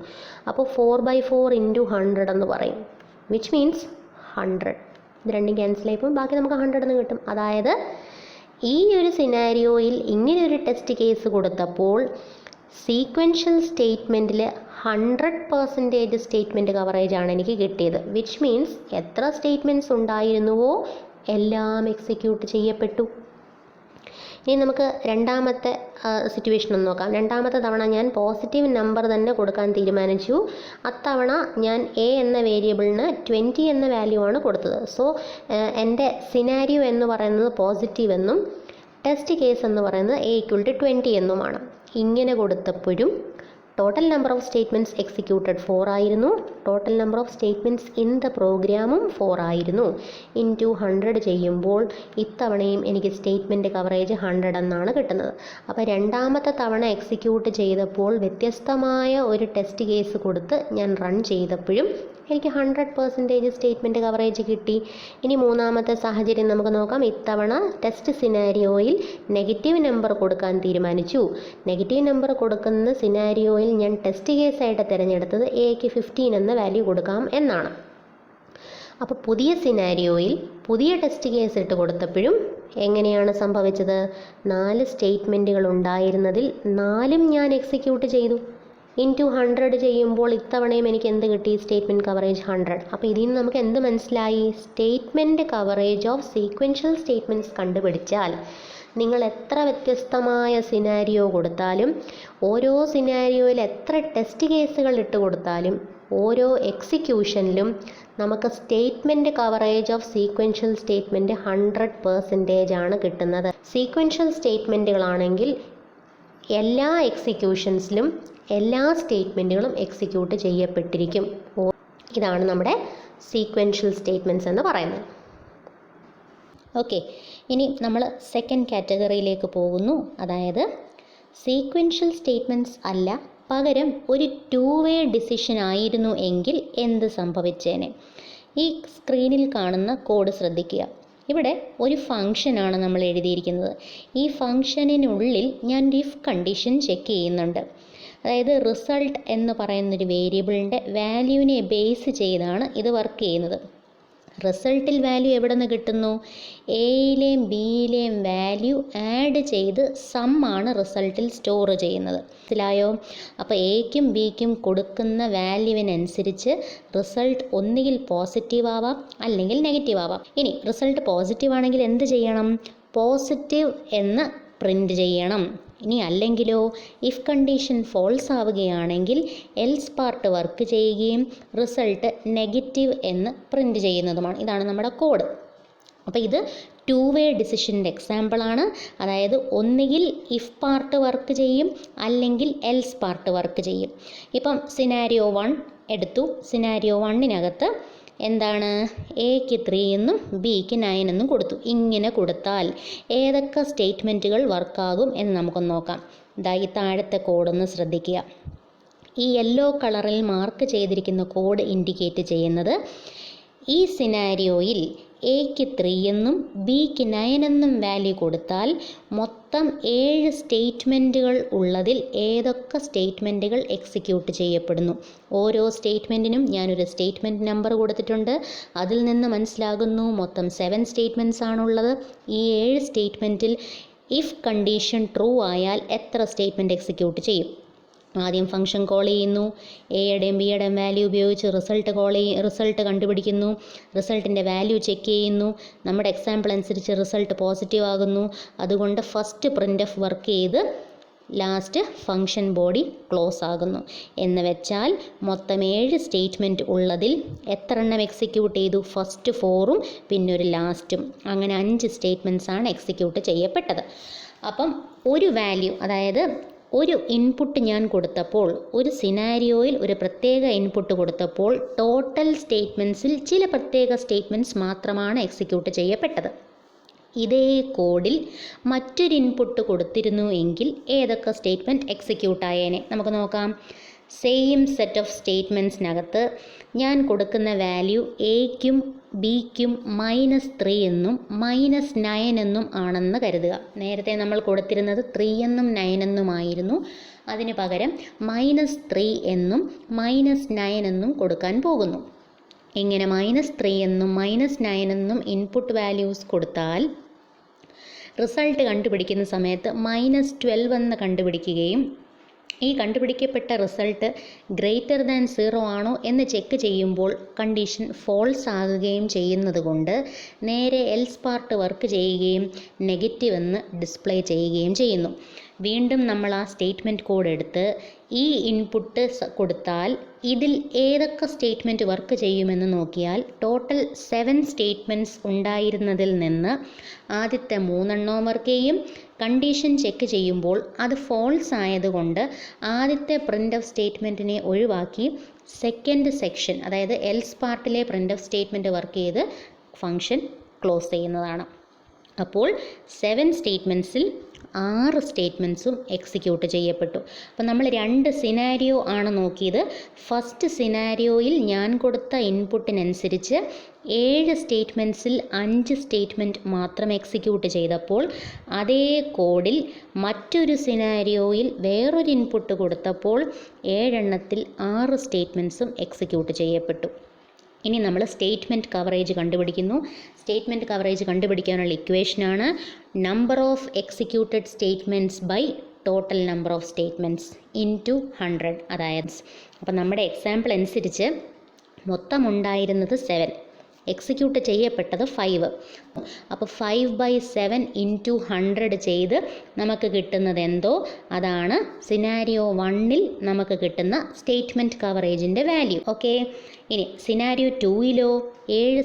അപ്പോൾ 4/4 × 100 എന്ന് പറയും, വിച്ച് മീൻസ് 100. ഇത് രണ്ടും ക്യാൻസൽ ആയിപ്പോൾ ബാക്കി നമുക്ക് 100 എന്ന് കിട്ടും. അതായത് ഈ ഒരു സിനാരിയോയിൽ ഇങ്ങനെ ഒരു ടെസ്റ്റ് കേസ് കൊടുത്തപ്പോൾ സീക്വൻഷ്യൽ സ്റ്റേറ്റ്മെൻറ്റിൽ 100% സ്റ്റേറ്റ്മെൻറ്റ് കവറേജാണ് എനിക്ക് കിട്ടിയത്. വിച്ച് മീൻസ് എത്ര സ്റ്റേറ്റ്മെൻറ്റ്സ് ഉണ്ടായിരുന്നുവോ എല്ലാം എക്സിക്യൂട്ട് ചെയ്യപ്പെട്ടു. ഇനി നമുക്ക് രണ്ടാമത്തെ സിറ്റുവേഷൻ ഒന്ന് നോക്കാം. രണ്ടാമത്തെ തവണ ഞാൻ പോസിറ്റീവ് നമ്പർ തന്നെ കൊടുക്കാൻ തീരുമാനിച്ചു. അത്തവണ ഞാൻ A എന്ന വേരിയബിളിന് 20 എന്ന വാല്യൂ ആണ് കൊടുത്തത്. സോ എൻ്റെ സിനാരിയോ എന്ന് പറയുന്നത് പോസിറ്റീവ് എന്നും ടെസ്റ്റ് കേസ് എന്ന് പറയുന്നത് A = 20 എന്നുമാണ്. ഇങ്ങനെ കൊടുത്തപ്പോഴും total number of statements executed 4 ആയിരുന്നു. Total number of statements in the പ്രോഗ്രാമും 4 ആയിരുന്നു. ഇൻറ്റു 100 ചെയ്യുമ്പോൾ ഇത്തവണയും എനിക്ക് സ്റ്റേറ്റ്മെൻറ്റ് കവറേജ് 100 എന്നാണ് കിട്ടുന്നത്. അപ്പോൾ രണ്ടാമത്തെ തവണ എക്സിക്യൂട്ട് ചെയ്തപ്പോൾ വ്യത്യസ്തമായ ഒരു ടെസ്റ്റ് കേസ് കൊടുത്ത് ഞാൻ റൺ ചെയ്തപ്പോഴും എനിക്ക് 100% സ്റ്റേറ്റ്മെൻറ്റ് കവറേജ് കിട്ടി. ഇനി മൂന്നാമത്തെ സാഹചര്യം നമുക്ക് നോക്കാം. ഇത്തവണ ടെസ്റ്റ് സിനാരിയോയിൽ നെഗറ്റീവ് നമ്പർ കൊടുക്കാൻ തീരുമാനിച്ചു. നെഗറ്റീവ് നമ്പർ കൊടുക്കുന്ന സിനാരിയോയിൽ ഞാൻ ടെസ്റ്റ് കേസായിട്ട് തിരഞ്ഞെടുത്തത് Aക്ക് 15 എന്ന വാല്യൂ കൊടുക്കാം എന്നാണ്. അപ്പോൾ പുതിയ സിനാരിയോയിൽ പുതിയ ടെസ്റ്റ് കേസ് ഇട്ട് കൊടുത്തപ്പോഴും എങ്ങനെയാണ് സംഭവിച്ചത്? 4 സ്റ്റേറ്റ്മെൻറ്റുകൾ ഉണ്ടായിരുന്നതിൽ 4ഉം ഞാൻ എക്സിക്യൂട്ട് ചെയ്തു. ഇൻറ്റു 100 ചെയ്യുമ്പോൾ ഇത്തവണയും എനിക്ക് എന്ത് കിട്ടി? Statement coverage 100. അപ്പോൾ ഇതിൽ നിന്ന് നമുക്ക് എന്ത് മനസ്സിലായി? Statement coverage of sequential statements കണ്ടുപിടിച്ചാൽ നിങ്ങൾ എത്ര വ്യത്യസ്തമായ സിനാരിയോ കൊടുത്താലും, ഓരോ സിനാരിയോയിൽ എത്ര ടെസ്റ്റ് കേസുകൾ ഇട്ട് കൊടുത്താലും, ഓരോ എക്സിക്യൂഷനിലും നമുക്ക് statement coverage of sequential statement 100% ആണ് കിട്ടുന്നത്. സീക്വൻഷ്യൽ സ്റ്റേറ്റ്മെൻറ്റുകളാണെങ്കിൽ എല്ലാ എക്സിക്യൂഷൻസിലും എല്ലാ സ്റ്റേറ്റ്മെൻറ്റുകളും എക്സിക്യൂട്ട് ചെയ്യപ്പെട്ടിരിക്കും. ഇതാണ് നമ്മുടെ സീക്വൻഷ്യൽ സ്റ്റേറ്റ്മെൻറ്റ്സ് എന്ന് പറയുന്നത്. ഓക്കെ, ഇനി നമ്മൾ സെക്കൻഡ് കാറ്റഗറിയിലേക്ക് പോകുന്നു. അതായത് സീക്വൻഷ്യൽ സ്റ്റേറ്റ്മെൻറ്റ്സ് അല്ല, പകരം ഒരു 2-വേ ഡിസിഷൻ ആയിരുന്നു എങ്കിൽ എന്ത് സംഭവിച്ചേനെ? ഈ സ്ക്രീനിൽ കാണുന്ന കോഡ് ശ്രദ്ധിക്കുക. ഇവിടെ ഒരു ഫംഗ്ഷനാണ് നമ്മൾ എഴുതിയിരിക്കുന്നത്. ഈ ഫംഗ്ഷനിനുള്ളിൽ ഞാൻ ഇഫ് കണ്ടീഷൻ ചെക്ക് ചെയ്യുന്നുണ്ട്. അതായത് റിസൾട്ട് എന്ന് പറയുന്നൊരു വേരിയബിളിൻ്റെ വാല്യൂവിനെ ബേസ് ചെയ്താണ് ഇത് വർക്ക് ചെയ്യുന്നത്. റിസൾട്ടിൽ വാല്യൂ എവിടെ നിന്ന് കിട്ടുന്നു? എയിലെയും ബിയിലെയും വാല്യൂ ആഡ് ചെയ്ത് സമ്മാണ് റിസൾട്ടിൽ സ്റ്റോർ ചെയ്യുന്നത്. മനസ്സിലായോ? അപ്പോൾ എയ്ക്കും ബിക്കും കൊടുക്കുന്ന വാല്യൂവിനനുസരിച്ച് റിസൾട്ട് ഒന്നുകിൽ പോസിറ്റീവ് ആവാം അല്ലെങ്കിൽ നെഗറ്റീവ് ആവാം. ഇനി റിസൾട്ട് പോസിറ്റീവ് ആണെങ്കിൽ എന്ത് ചെയ്യണം? പോസിറ്റീവ് എന്ന് പ്രിൻ്റ് ചെയ്യണം. ഇനി അല്ലെങ്കിലോ, ഇഫ് കണ്ടീഷൻ ഫോൾസ് ആവുകയാണെങ്കിൽ എൽസ് പാർട്ട് വർക്ക് ചെയ്യുകയും റിസൾട്ട് നെഗറ്റീവ് എന്ന് പ്രിൻ്റ് ചെയ്യുന്നതുമാണ്. ഇതാണ് നമ്മുടെ കോഡ്. അപ്പോൾ ഇത് 2-വേ ഡിസിഷൻ്റെ എക്സാമ്പിളാണ്. അതായത് ഒന്നുകിൽ ഇഫ് പാർട്ട് വർക്ക് ചെയ്യും അല്ലെങ്കിൽ എൽസ് പാർട്ട് വർക്ക് ചെയ്യും. ഇപ്പം സിനാരിയോ 1 എടുത്തു. സിനാരിയോ 1-നകത്ത് എന്താണ്? എക്ക് 3 എന്നും ബിക്ക് 9 എന്നും കൊടുത്തു. ഇങ്ങനെ കൊടുത്താൽ ഏതൊക്കെ സ്റ്റേറ്റ്മെൻറ്റുകൾ വർക്കാകും എന്ന് നമുക്കൊന്ന് നോക്കാം. ഈ താഴത്തെ കോഡൊന്ന് ശ്രദ്ധിക്കുക. ഈ യെല്ലോ കളറിൽ മാർക്ക് ചെയ്തിരിക്കുന്ന കോഡ് ഇൻഡിക്കേറ്റ് ചെയ്യുന്നത് ഈ സിനാരിയോയിൽ എക്ക് 3 എന്നും ബിക്ക് 9 എന്നും വാല്യൂ കൊടുത്താൽ മൊത്തം 7 സ്റ്റേറ്റ്മെൻറ്റുകൾ ഉള്ളതിൽ ഏതൊക്കെ സ്റ്റേറ്റ്മെൻറ്റുകൾ എക്സിക്യൂട്ട് ചെയ്യപ്പെടുന്നു. ഓരോ സ്റ്റേറ്റ്മെൻറ്റിനും ഞാനൊരു സ്റ്റേറ്റ്മെൻറ്റ് നമ്പർ കൊടുത്തിട്ടുണ്ട്. അതിൽ നിന്ന് മനസ്സിലാകുന്നു മൊത്തം 7 സ്റ്റേറ്റ്മെൻറ്റ്സ് ആണുള്ളത്. ഈ 7 സ്റ്റേറ്റ്മെൻറ്റിൽ ഇഫ് കണ്ടീഷൻ ട്രൂ ആയാൽ എത്ര സ്റ്റേറ്റ്മെൻറ്റ് എക്സിക്യൂട്ട് ചെയ്യും? ആദ്യം ഫംഗ്ഷൻ കോൾ ചെയ്യുന്നു. എയുടെയും ബിയുടെയും വാല്യൂ ഉപയോഗിച്ച് റിസൾട്ട് കണ്ടുപിടിക്കുന്നു. റിസൾട്ടിൻ്റെ വാല്യൂ ചെക്ക് ചെയ്യുന്നു. നമ്മുടെ എക്സാമ്പിൾ അനുസരിച്ച് റിസൾട്ട് പോസിറ്റീവ് ആകുന്നു. അതുകൊണ്ട് ഫസ്റ്റ് പ്രിൻ്റ് വർക്ക് ചെയ്ത് ലാസ്റ്റ് ഫംഗ്ഷൻ ബോഡി ക്ലോസ് ആകുന്നു. എന്ന് വെച്ചാൽ മൊത്തം 7 സ്റ്റേറ്റ്മെൻറ്റ് ഉള്ളതിൽ എത്ര എണ്ണം എക്സിക്യൂട്ട് ചെയ്തു? ഫസ്റ്റ് 4ഉം പിന്നെ ഒരു ലാസ്റ്റും. അങ്ങനെ 5 സ്റ്റേറ്റ്മെൻറ്റ്സ് ആണ് എക്സിക്യൂട്ട് ചെയ്യപ്പെട്ടത്. അപ്പം ഒരു വാല്യൂ, അതായത് ഒരു ഇൻപുട്ട് ഞാൻ കൊടുത്തപ്പോൾ, ഒരു സിനാരിയോയിൽ ഒരു പ്രത്യേക ഇൻപുട്ട് കൊടുത്തപ്പോൾ ടോട്ടൽ സ്റ്റേറ്റ്മെൻറ്റ്സിൽ ചില പ്രത്യേക സ്റ്റേറ്റ്മെൻറ്റ്സ് മാത്രമാണ് എക്സിക്യൂട്ട് ചെയ്യപ്പെട്ടത്. ഇതേ കോഡിൽ മറ്റൊരു ഇൻപുട്ട് കൊടുത്തിരുന്നു എങ്കിൽ ഏതൊക്കെ സ്റ്റേറ്റ്മെൻറ്റ് എക്സിക്യൂട്ട് ആയേനെ? നമുക്ക് നോക്കാം. സെയിം സെറ്റ് ഓഫ് സ്റ്റേറ്റ്മെൻറ്റ്സിനകത്ത് ഞാൻ കൊടുക്കുന്ന വാല്യൂ എയ്ക്കും ബിക്കും -3 എന്നും -9 എന്നും ആണെന്ന് കരുതുക. നേരത്തെ നമ്മൾ കൊടുത്തിരുന്നത് 3 എന്നും 9 എന്നുമായിരുന്നു. അതിന് പകരം -3 എന്നും -9 എന്നും കൊടുക്കാൻ പോകുന്നു. ഇങ്ങനെ -3 എന്നും -9 എന്നും ഇൻപുട്ട് വാല്യൂസ് കൊടുത്താൽ റിസൾട്ട് കണ്ടുപിടിക്കുന്ന സമയത്ത് -12 എന്ന് കണ്ടുപിടിക്കുകയും ഈ കണ്ടുപിടിക്കപ്പെട്ട റിസൾട്ട് ഗ്രേറ്റർ ദാൻ 0 ആണോ എന്ന് ചെക്ക് ചെയ്യുമ്പോൾ കണ്ടീഷൻ ഫോൾസ് ആകുകയും ചെയ്യുന്നത് കൊണ്ട് നേരെ എൽസ് പാർട്ട് വർക്ക് ചെയ്യുകയും നെഗറ്റീവ് എന്ന് ഡിസ്പ്ലേ ചെയ്യുകയും ചെയ്യുന്നു. വീണ്ടും നമ്മൾ ആ സ്റ്റേറ്റ്മെൻറ്റ് കോഡ് എടുത്ത് ഈ ഇൻപുട്ട് കൊടുത്താൽ ഇതിൽ ഏതൊക്കെ സ്റ്റേറ്റ്മെൻറ്റ് വർക്ക് ചെയ്യുമെന്ന് നോക്കിയാൽ ടോട്ടൽ 7 സ്റ്റേറ്റ്മെൻറ്റ്സ് ഉണ്ടായിരുന്നതിൽ നിന്ന് ആദ്യത്തെ 3 എണ്ണവും വർക്ക് ചെയ്യും. കണ്ടീഷൻ ചെക്ക് ചെയ്യുമ്പോൾ അത് ഫോൾസ് ആയതുകൊണ്ട് ആദ്യത്തെ പ്രിൻ്റ് ഓഫ് സ്റ്റേറ്റ്മെൻറ്റിനെ ഒഴിവാക്കി സെക്കൻഡ് സെക്ഷൻ, അതായത് എൽസ് പാർട്ടിലെ പ്രിൻ്റ് ഓഫ് സ്റ്റേറ്റ്മെൻറ്റ് വർക്ക് ചെയ്ത് ഫംഗ്ഷൻ ക്ലോസ് ചെയ്യുന്നതാണ്. അപ്പോൾ 7 സ്റ്റേറ്റ്മെൻറ്റ്സിൽ 6 സ്റ്റേറ്റ്മെൻറ്റ്സും എക്സിക്യൂട്ട് ചെയ്യപ്പെട്ടു. അപ്പോൾ നമ്മൾ 2 സിനാരിയോ ആണ് നോക്കിയത്. ഫസ്റ്റ് സിനാരിയോയിൽ ഞാൻ കൊടുത്ത ഇൻപുട്ടിനനുസരിച്ച് 7 സ്റ്റേറ്റ്മെൻറ്റ്സിൽ 5 സ്റ്റേറ്റ്മെൻറ്റ് മാത്രം എക്സിക്യൂട്ട് ചെയ്തപ്പോൾ അതേ കോഡിൽ മറ്റൊരു സിനാരിയോയിൽ വേറൊരു ഇൻപുട്ട് കൊടുത്തപ്പോൾ 7 എണ്ണത്തിൽ 6 സ്റ്റേറ്റ്മെൻറ്റ്സും എക്സിക്യൂട്ട് ചെയ്യപ്പെട്ടു. ഇനി നമ്മൾ സ്റ്റേറ്റ്മെൻറ്റ് കവറേജ് കണ്ടുപിടിക്കുന്നു. സ്റ്റേറ്റ്മെൻറ്റ് കവറേജ് കണ്ടുപിടിക്കാനുള്ള ഇക്വേഷനാണ് number of executed statements by total number of statements into 100. അതായത് അപ്പം നമ്മുടെ എക്സാമ്പിൾ അനുസരിച്ച് മൊത്തം ഉണ്ടായിരുന്നത് 7, എക്സിക്യൂട്ട് ചെയ്യപ്പെട്ടത് 5. അപ്പോൾ 5/7 ഇൻറ്റു 100 ചെയ്ത് നമുക്ക് കിട്ടുന്നത് എന്തോ അതാണ് സിനാരിയോ 1-ൽ നമുക്ക് കിട്ടുന്ന സ്റ്റേറ്റ്മെൻറ്റ് കവറേജിൻ്റെ വാല്യൂ. ഓക്കെ. ഇനി സിനാരിയോ 2-ലോ 7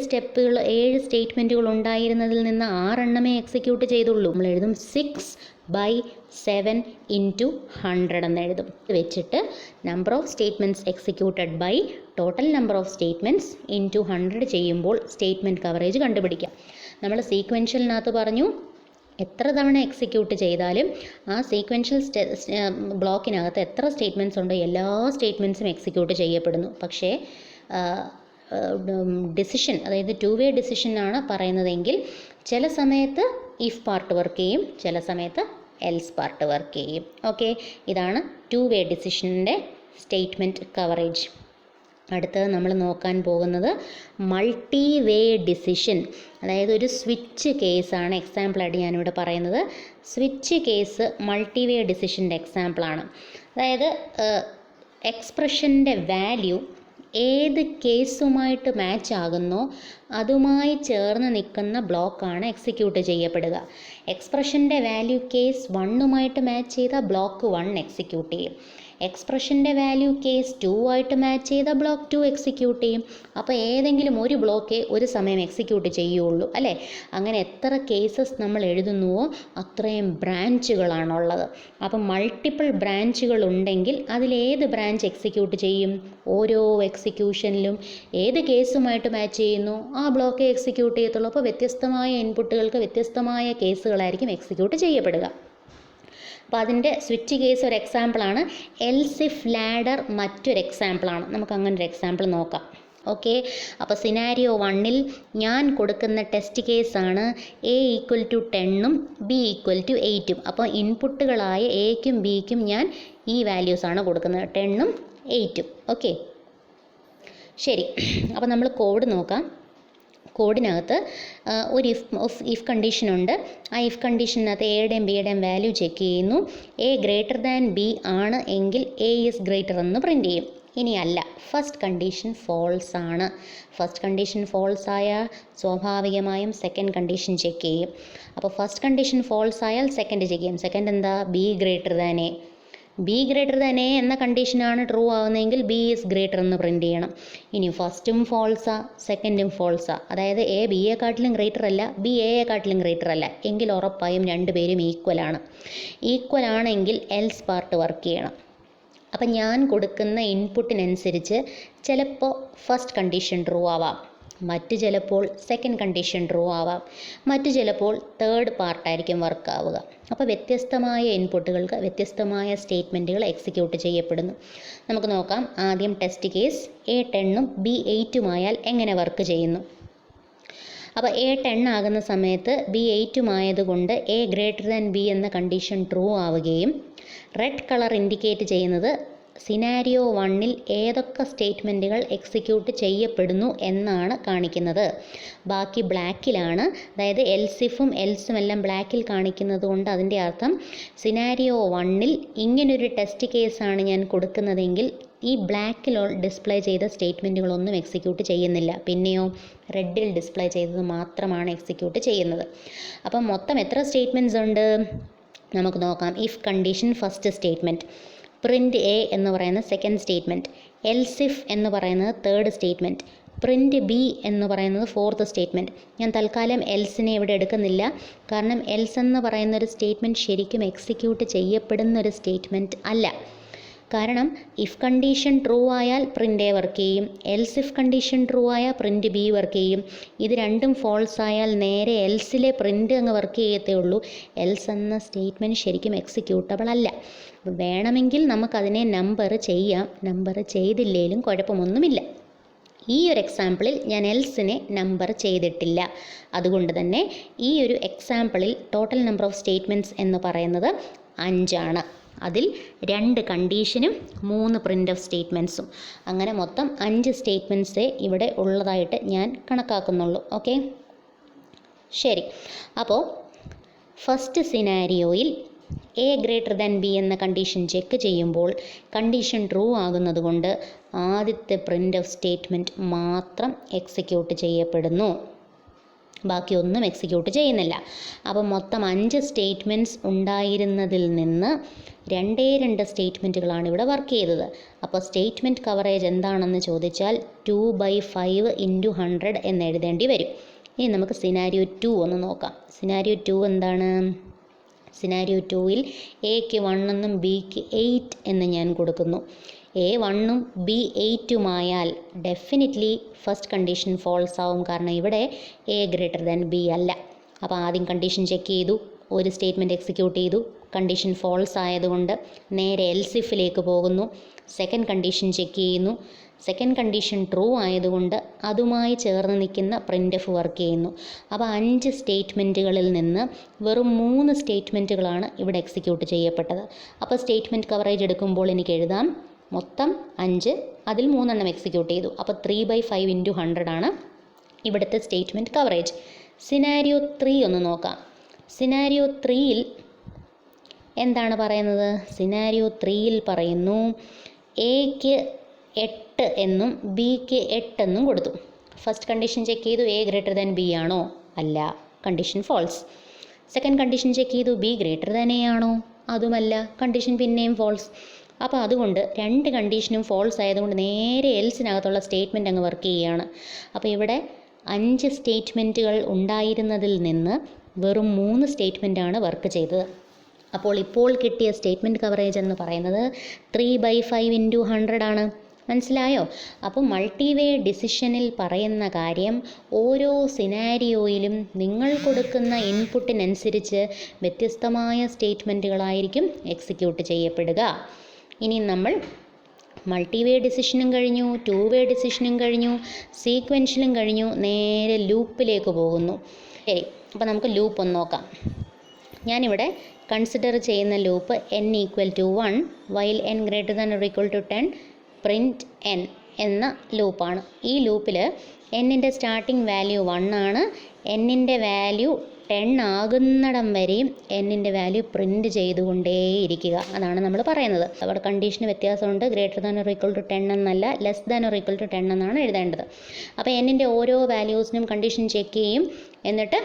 സ്റ്റേറ്റ്മെൻറ്റുകൾ ഉണ്ടായിരുന്നതിൽ നിന്ന് 6 എണ്ണമേ എക്സിക്യൂട്ട് ചെയ്തുള്ളൂ. നമ്മൾ എഴുതും 6/7 ഇൻറ്റു 100 എന്ന് എഴുതും. വെച്ചിട്ട് number of statements executed by total number of statements into 100 ചെയ്യുമ്പോൾ സ്റ്റേറ്റ്മെൻറ്റ് കവറേജ് കണ്ടുപിടിക്കാം. നമ്മൾ സീക്വൻഷ്യലിനകത്ത് പറഞ്ഞു എത്ര തവണ എക്സിക്യൂട്ട് ചെയ്താലും ആ സീക്വൻഷ്യൽ ബ്ലോക്കിനകത്ത് എത്ര സ്റ്റേറ്റ്മെൻറ്റ്സ് ഉണ്ടോ എല്ലാ സ്റ്റേറ്റ്മെൻറ്റ്സും എക്സിക്യൂട്ട് ചെയ്യപ്പെടുന്നു. പക്ഷേ ഡിസിഷൻ, അതായത് 2-വേ ഡിസിഷനാണ് പറയുന്നതെങ്കിൽ ചില സമയത്ത് ഇഫ് പാർട്ട് വർക്ക് ചെയ്യും, ചില സമയത്ത് എൽസ് പാർട്ട് വർക്ക് ചെയ്യും. ഓക്കെ, ഇതാണ് 2-വേ ഡിസിഷൻ്റെ സ്റ്റേറ്റ്മെൻറ്റ് കവറേജ്. അടുത്തത് നമ്മൾ നോക്കാൻ പോകുന്നത് മൾട്ടി വേ ഡിസിഷൻ, അതായത് ഒരു സ്വിച്ച് കേസാണ് എക്സാമ്പിളായിട്ട് ഞാനിവിടെ പറയുന്നത്. സ്വിച്ച് കേസ് മൾട്ടി വേ ഡിസിഷൻ്റെ എക്സാമ്പിളാണ്. അതായത് എക്സ്പ്രഷൻ്റെ വാല്യൂ ഏത് കേസുമായിട്ട് മാച്ച് ആകുന്നോ അതുമായി ചേർന്ന് നിൽക്കുന്ന ബ്ലോക്കാണ് എക്സിക്യൂട്ട് ചെയ്യപ്പെടുക. എക്സ്പ്രഷൻ്റെ വാല്യൂ കേസ് 1 മാച്ച് ചെയ്താൽ ബ്ലോക്ക് 1 എക്സിക്യൂട്ട് ചെയ്യും. എക്സ്പ്രഷൻ്റെ വാല്യൂ കേസ് 2 ആയിട്ട് മാച്ച് ചെയ്താൽ ബ്ലോക്ക് 2 എക്സിക്യൂട്ട് ചെയ്യും. അപ്പോൾ ഏതെങ്കിലും ഒരു ബ്ലോക്കേ ഒരു സമയം എക്സിക്യൂട്ട് ചെയ്യുള്ളൂ അല്ലേ. അങ്ങനെ എത്ര കേസസ് നമ്മൾ എഴുതുന്നുവോ അത്രയും ബ്രാഞ്ചുകളാണുള്ളത്. അപ്പം മൾട്ടിപ്പിൾ ബ്രാഞ്ചുകൾ ഉണ്ടെങ്കിൽ അതിലേത് ബ്രാഞ്ച് എക്സിക്യൂട്ട് ചെയ്യും? ഓരോ എക്സിക്യൂഷനിലും ഏത് കേസുമായിട്ട് മാച്ച് ചെയ്യുന്നു ആ ബ്ലോക്കേ എക്സിക്യൂട്ട് ചെയ്യത്തുള്ളൂ. അപ്പോൾ വ്യത്യസ്തമായ ഇൻപുട്ടുകൾക്ക് വ്യത്യസ്തമായ കേസുകളായിരിക്കും എക്സിക്യൂട്ട് ചെയ്യപ്പെടുക. അപ്പോൾ അതിൻ്റെ സ്വിച്ച് കേസ് ഒരു എക്സാമ്പിളാണ്. എൽസ് ഇഫ് ലാഡർ മറ്റൊരു എക്സാമ്പിളാണ്. നമുക്ക് അങ്ങനെ ഒരു എക്സാമ്പിൾ നോക്കാം. ഓക്കെ, അപ്പോൾ സിനാരിയോ 1-ൽ ഞാൻ കൊടുക്കുന്ന ടെസ്റ്റ് കേസാണ് A = 10 B = 8. അപ്പോൾ ഇൻപുട്ടുകളായ എക്കും ബിക്കും ഞാൻ ഈ വാല്യൂസാണ് കൊടുക്കുന്നത്, 10 8. ഓക്കെ, ശരി. അപ്പോൾ നമ്മൾ കോഡ് നോക്കാം. കോഡിനകത്ത് ഒരു ഇഫ് കണ്ടീഷനുണ്ട്. ആ ഇഫ് കണ്ടീഷനകത്ത് എയുടെയും ബിയുടെയും വാല്യൂ ചെക്ക് ചെയ്യുന്നു. A > B ആണ് എങ്കിൽ A ഈസ് ഗ്രേറ്റർ എന്ന് പ്രിൻ്റ് ചെയ്യും. ഇനി അല്ല, ഫസ്റ്റ് കണ്ടീഷൻ ഫോൾസ് ആണ്. ഫസ്റ്റ് കണ്ടീഷൻ ഫോൾസ് ആയാൽ സ്വാഭാവികമായും സെക്കൻഡ് കണ്ടീഷൻ ചെക്ക് ചെയ്യും. അപ്പോൾ ഫസ്റ്റ് കണ്ടീഷൻ ഫോൾസ് ആയാൽ സെക്കൻഡ് ചെക്ക് ചെയ്യും. സെക്കൻഡ് എന്താ? B > A. B > A എന്ന കണ്ടീഷനാണ് ട്രൂ ആവുന്നതെങ്കിൽ B ഈസ് ഗ്രേറ്റർ എന്ന് പ്രിൻ്റ് ചെയ്യണം. ഇനി ഫസ്റ്റും ഫോൾസാ സെക്കൻഡും ഫോൾസാ, അതായത് A Bയെക്കാട്ടിലും ഗ്രേറ്റർ അല്ല B Aയെക്കാട്ടിലും ഗ്രേറ്റർ അല്ല എങ്കിൽ ഉറപ്പായും രണ്ടുപേരും ഈക്വലാണ്. ഈക്വൽ ആണെങ്കിൽ എൽസ് പാർട്ട് വർക്ക് ചെയ്യണം. അപ്പം ഞാൻ കൊടുക്കുന്ന ഇൻപുട്ടിനനുസരിച്ച് ചിലപ്പോൾ ഫസ്റ്റ് കണ്ടീഷൻ ട്രൂ ആവാം, മറ്റ് ചിലപ്പോൾ സെക്കൻഡ് കണ്ടീഷൻ ട്രൂ ആവാം, മറ്റ് ചിലപ്പോൾ തേർഡ് പാർട്ടായിരിക്കും വർക്ക് ആവുക. അപ്പോൾ വ്യത്യസ്തമായ ഇൻപുട്ടുകൾക്ക് വ്യത്യസ്തമായ സ്റ്റേറ്റ്മെൻറ്റുകൾ എക്സിക്യൂട്ട് ചെയ്യപ്പെടുന്നു. നമുക്ക് നോക്കാം. ആദ്യം ടെസ്റ്റ് കേസ് A 10 B 8 ആയാൽ എങ്ങനെ വർക്ക് ചെയ്യുന്നു. അപ്പോൾ A 10 ആകുന്ന സമയത്ത് B 8 ആയതുകൊണ്ട് A > B എന്ന കണ്ടീഷൻ ട്രൂ ആവുകയും റെഡ് കളർ ഇൻഡിക്കേറ്റ് ചെയ്യുന്നത് സിനാരിയോ 1-ൽ ഏതൊക്കെ സ്റ്റേറ്റ്മെൻറ്റുകൾ എക്സിക്യൂട്ട് ചെയ്യപ്പെടുന്നു എന്നാണ് കാണിക്കുന്നത്. ബാക്കി ബ്ലാക്കിലാണ്, അതായത് എൽസിഫും എൽസും എല്ലാം ബ്ലാക്കിൽ കാണിക്കുന്നത് കൊണ്ട് അതിൻ്റെ അർത്ഥം സിനാരിയോ 1-ൽ ഇങ്ങനൊരു ടെസ്റ്റ് കേസാണ് ഞാൻ കൊടുക്കുന്നതെങ്കിൽ ഈ ബ്ലാക്കിൽ ഡിസ്പ്ലേ ചെയ്ത സ്റ്റേറ്റ്മെൻറ്റുകളൊന്നും എക്സിക്യൂട്ട് ചെയ്യുന്നില്ല. പിന്നെയോ റെഡിൽ ഡിസ്പ്ലേ ചെയ്തത് മാത്രമാണ് എക്സിക്യൂട്ട് ചെയ്യുന്നത്. അപ്പം മൊത്തം എത്ര സ്റ്റേറ്റ്മെൻറ്റ്സ് ഉണ്ട് നമുക്ക് നോക്കാം. If condition first statement, print A എന്ന് പറയുന്ന സെക്കൻഡ് സ്റ്റേറ്റ്മെൻറ്റ്, എൽസിഫ് എന്ന് പറയുന്നത് തേർഡ് സ്റ്റേറ്റ്മെൻറ്റ്, പ്രിൻ്റ് B എന്ന് പറയുന്നത് ഫോർത്ത് സ്റ്റേറ്റ്മെൻറ്റ്. ഞാൻ തൽക്കാലം എൽസിനെ ഇവിടെ എടുക്കുന്നില്ല, കാരണം എൽസ് എന്ന് പറയുന്നൊരു സ്റ്റേറ്റ്മെൻറ്റ് ശരിക്കും എക്സിക്യൂട്ട് ചെയ്യപ്പെടുന്നൊരു സ്റ്റേറ്റ്മെൻറ്റ് അല്ല. കാരണം ഇഫ് കണ്ടീഷൻ ട്രൂ ആയാൽ പ്രിൻ്റ് A വർക്ക് ചെയ്യും, എൽസ് ഇഫ് കണ്ടീഷൻ ട്രൂ ആയാൽ പ്രിൻ്റ് B വർക്ക് ചെയ്യും. ഇത് രണ്ടും ഫോൾസ് ആയാൽ നേരെ എൽസിലെ പ്രിൻ്റ് അങ്ങ് വർക്ക് ചെയ്യത്തേ ഉള്ളൂ. എൽസ് എന്ന സ്റ്റേറ്റ്മെൻറ്റ് ശരിക്കും എക്സിക്യൂട്ടബിൾ അല്ല. വേണമെങ്കിൽ നമുക്കതിനെ നമ്പർ ചെയ്യാം, നമ്പർ ചെയ്തില്ലേലും കുഴപ്പമൊന്നുമില്ല. ഈ ഒരു എക്സാമ്പിളിൽ ഞാൻ എൽസിനെ നമ്പർ ചെയ്തിട്ടില്ല. അതുകൊണ്ട് തന്നെ ഈ ഒരു എക്സാമ്പിളിൽ ടോട്ടൽ നമ്പർ ഓഫ് സ്റ്റേറ്റ്മെൻറ്റ്സ് എന്ന് പറയുന്നത് 5 ആണ്. അതിൽ 2 കണ്ടീഷനും 3 പ്രിൻ്റ് ഓഫ് സ്റ്റേറ്റ്മെൻറ്റ്സും, അങ്ങനെ മൊത്തം 5 സ്റ്റേറ്റ്മെൻറ്റ്സേ ഇവിടെ ഉള്ളതായിട്ട് ഞാൻ കണക്കാക്കുന്നുള്ളൂ. ഓക്കെ, ശരി. അപ്പോൾ ഫസ്റ്റ് സിനാരിയോയിൽ A > B എന്ന കണ്ടീഷൻ ചെക്ക് ചെയ്യുമ്പോൾ കണ്ടീഷൻ ട്രൂ ആകുന്നത് കൊണ്ട് ആദ്യത്തെ പ്രിൻ്റ് ഓഫ് സ്റ്റേറ്റ്മെൻറ്റ് മാത്രം എക്സിക്യൂട്ട് ചെയ്യപ്പെടുന്നു, ബാക്കിയൊന്നും എക്സിക്യൂട്ട് ചെയ്യുന്നില്ല. അപ്പോൾ മൊത്തം 5 സ്റ്റേറ്റ്മെൻറ്റ്സ് ഉണ്ടായിരുന്നതിൽ നിന്ന് 2 സ്റ്റേറ്റ്മെൻറ്റുകളാണ് ഇവിടെ വർക്ക് ചെയ്തത്. അപ്പോൾ സ്റ്റേറ്റ്മെൻറ്റ് കവറേജ് എന്താണെന്ന് ചോദിച്ചാൽ 2/5 × 100 എന്ന് എഴുതേണ്ടി വരും. ഇനി നമുക്ക് സിനാരിയോ 2 ഒന്ന് നോക്കാം. സിനാരിയോ 2 എന്താണ്? സിനാരിയോ 2-ൽ എക്ക് 1 എന്നും ബിക്ക് 8 എന്ന് ഞാൻ കൊടുക്കുന്നു. A 1 B 8 ആയാൽ ഡെഫിനിറ്റ്ലി ഫസ്റ്റ് കണ്ടീഷൻ ഫോൾസ് ആവും, കാരണം ഇവിടെ A > B അല്ല. അപ്പോൾ ആദ്യം കണ്ടീഷൻ ചെക്ക് ചെയ്തു, ഒരു സ്റ്റേറ്റ്മെൻറ്റ് എക്സിക്യൂട്ട് ചെയ്തു, കണ്ടീഷൻ ഫോൾസ് ആയതുകൊണ്ട് നേരെ എൽസിഫിലേക്ക് പോകുന്നു. സെക്കൻഡ് കണ്ടീഷൻ ചെക്ക് ചെയ്യുന്നു, സെക്കൻഡ് കണ്ടീഷൻ ട്രൂ ആയതുകൊണ്ട് അതുമായി ചേർന്ന് നിൽക്കുന്ന പ്രിൻ്റ് എഫ് വർക്ക് ചെയ്യുന്നു. അപ്പോൾ 5 സ്റ്റേറ്റ്മെൻറ്റുകളിൽ നിന്ന് വെറും 3 സ്റ്റേറ്റ്മെൻറ്റുകളാണ് ഇവിടെ എക്സിക്യൂട്ട് ചെയ്യപ്പെട്ടത്. അപ്പോൾ സ്റ്റേറ്റ്മെൻറ്റ് കവറേജ് എടുക്കുമ്പോൾ എനിക്ക് എഴുതാം മൊത്തം 5, അതിൽ 3 എക്സിക്യൂട്ട് ചെയ്തു. അപ്പോൾ 3/5 × 100 ആണ് ഇവിടുത്തെ സ്റ്റേറ്റ്മെൻറ്റ് കവറേജ്. സിനാരിയോ 3 ഒന്ന് നോക്കാം. സിനാരിയോ 3യിൽ എന്താണ് പറയുന്നത്? സിനാരിയോ 3യിൽ പറയുന്നു എക്ക് 8 എന്നും ബിക്ക് 8 എന്നും കൊടുത്തു. ഫസ്റ്റ് കണ്ടീഷൻ ചെക്ക് ചെയ്തു, എ ഗ്രേറ്റർ ദാൻ ബി ആണോ? അല്ല, condition false. Second condition check ചെയ്തു, ബി ഗ്രേറ്റർ ദാൻ എ ആണോ? അതുമല്ല, കണ്ടീഷൻ പിന്നെയും ഫോൾസ്. അപ്പോൾ അതുകൊണ്ട് 2 കണ്ടീഷനും ഫോൾസ് ആയതുകൊണ്ട് നേരെ എൽസിനകത്തുള്ള സ്റ്റേറ്റ്മെൻറ്റ് അങ്ങ് വർക്ക് ചെയ്യുകയാണ്. അപ്പോൾ ഇവിടെ 5 സ്റ്റേറ്റ്മെൻറ്റുകൾ ഉണ്ടായിരുന്നതിൽ നിന്ന് വെറും 3 സ്റ്റേറ്റ്മെൻറ്റാണ് വർക്ക് ചെയ്തത്. അപ്പോൾ ഇപ്പോൾ കിട്ടിയ സ്റ്റേറ്റ്മെൻറ്റ് കവറേജ് എന്ന് പറയുന്നത് 3/5 × 100 ആണ്. മനസ്സിലായോ? അപ്പോൾ മൾട്ടിവേ ഡിസിഷനിൽ പറയുന്ന കാര്യം ഓരോ സിനാരിയോയിലും നിങ്ങൾ കൊടുക്കുന്ന ഇൻപുട്ടിനനുസരിച്ച് വ്യത്യസ്തമായ സ്റ്റേറ്റ്മെൻറ്റുകളായിരിക്കും എക്സിക്യൂട്ട് ചെയ്യപ്പെടുക. ഇനി നമ്മൾ മൾട്ടിവേ ഡിസിഷനും കഴിഞ്ഞു, 2 വേ ഡിസിഷനും കഴിഞ്ഞു, സീക്വൻഷ്യലും കഴിഞ്ഞു, നേരെ ലൂപ്പിലേക്ക് പോകുന്നു. ശരി, അപ്പോൾ നമുക്ക് ലൂപ്പ് ഒന്ന് നോക്കാം. ഞാനിവിടെ കൺസിഡർ ചെയ്യുന്ന loop n = 1 while n ≥ 10 print n എന്ന ലൂപ്പാണ്. ഈ ലൂപ്പിൽ എന്നിൻ്റെ സ്റ്റാർട്ടിംഗ് വാല്യൂ 1 ആണ്. എന്നിൻ്റെ വാല്യൂ 10 ആകുന്നിടം വരെയും എന്നിൻ്റെ വാല്യൂ പ്രിൻറ്റ് ചെയ്തുകൊണ്ടേയിരിക്കുക. അതാണ് നമ്മൾ പറയുന്നത്. അവിടെ കണ്ടീഷന് വ്യത്യാസമുണ്ട്. > 10 എന്നല്ല, <= 10 എന്നാണ് എഴുതേണ്ടത്. അപ്പോൾ എന്നിൻ്റെ ഓരോ വാല്യൂസിനും കണ്ടീഷൻ ചെക്ക് ചെയ്യും. എന്നിട്ട്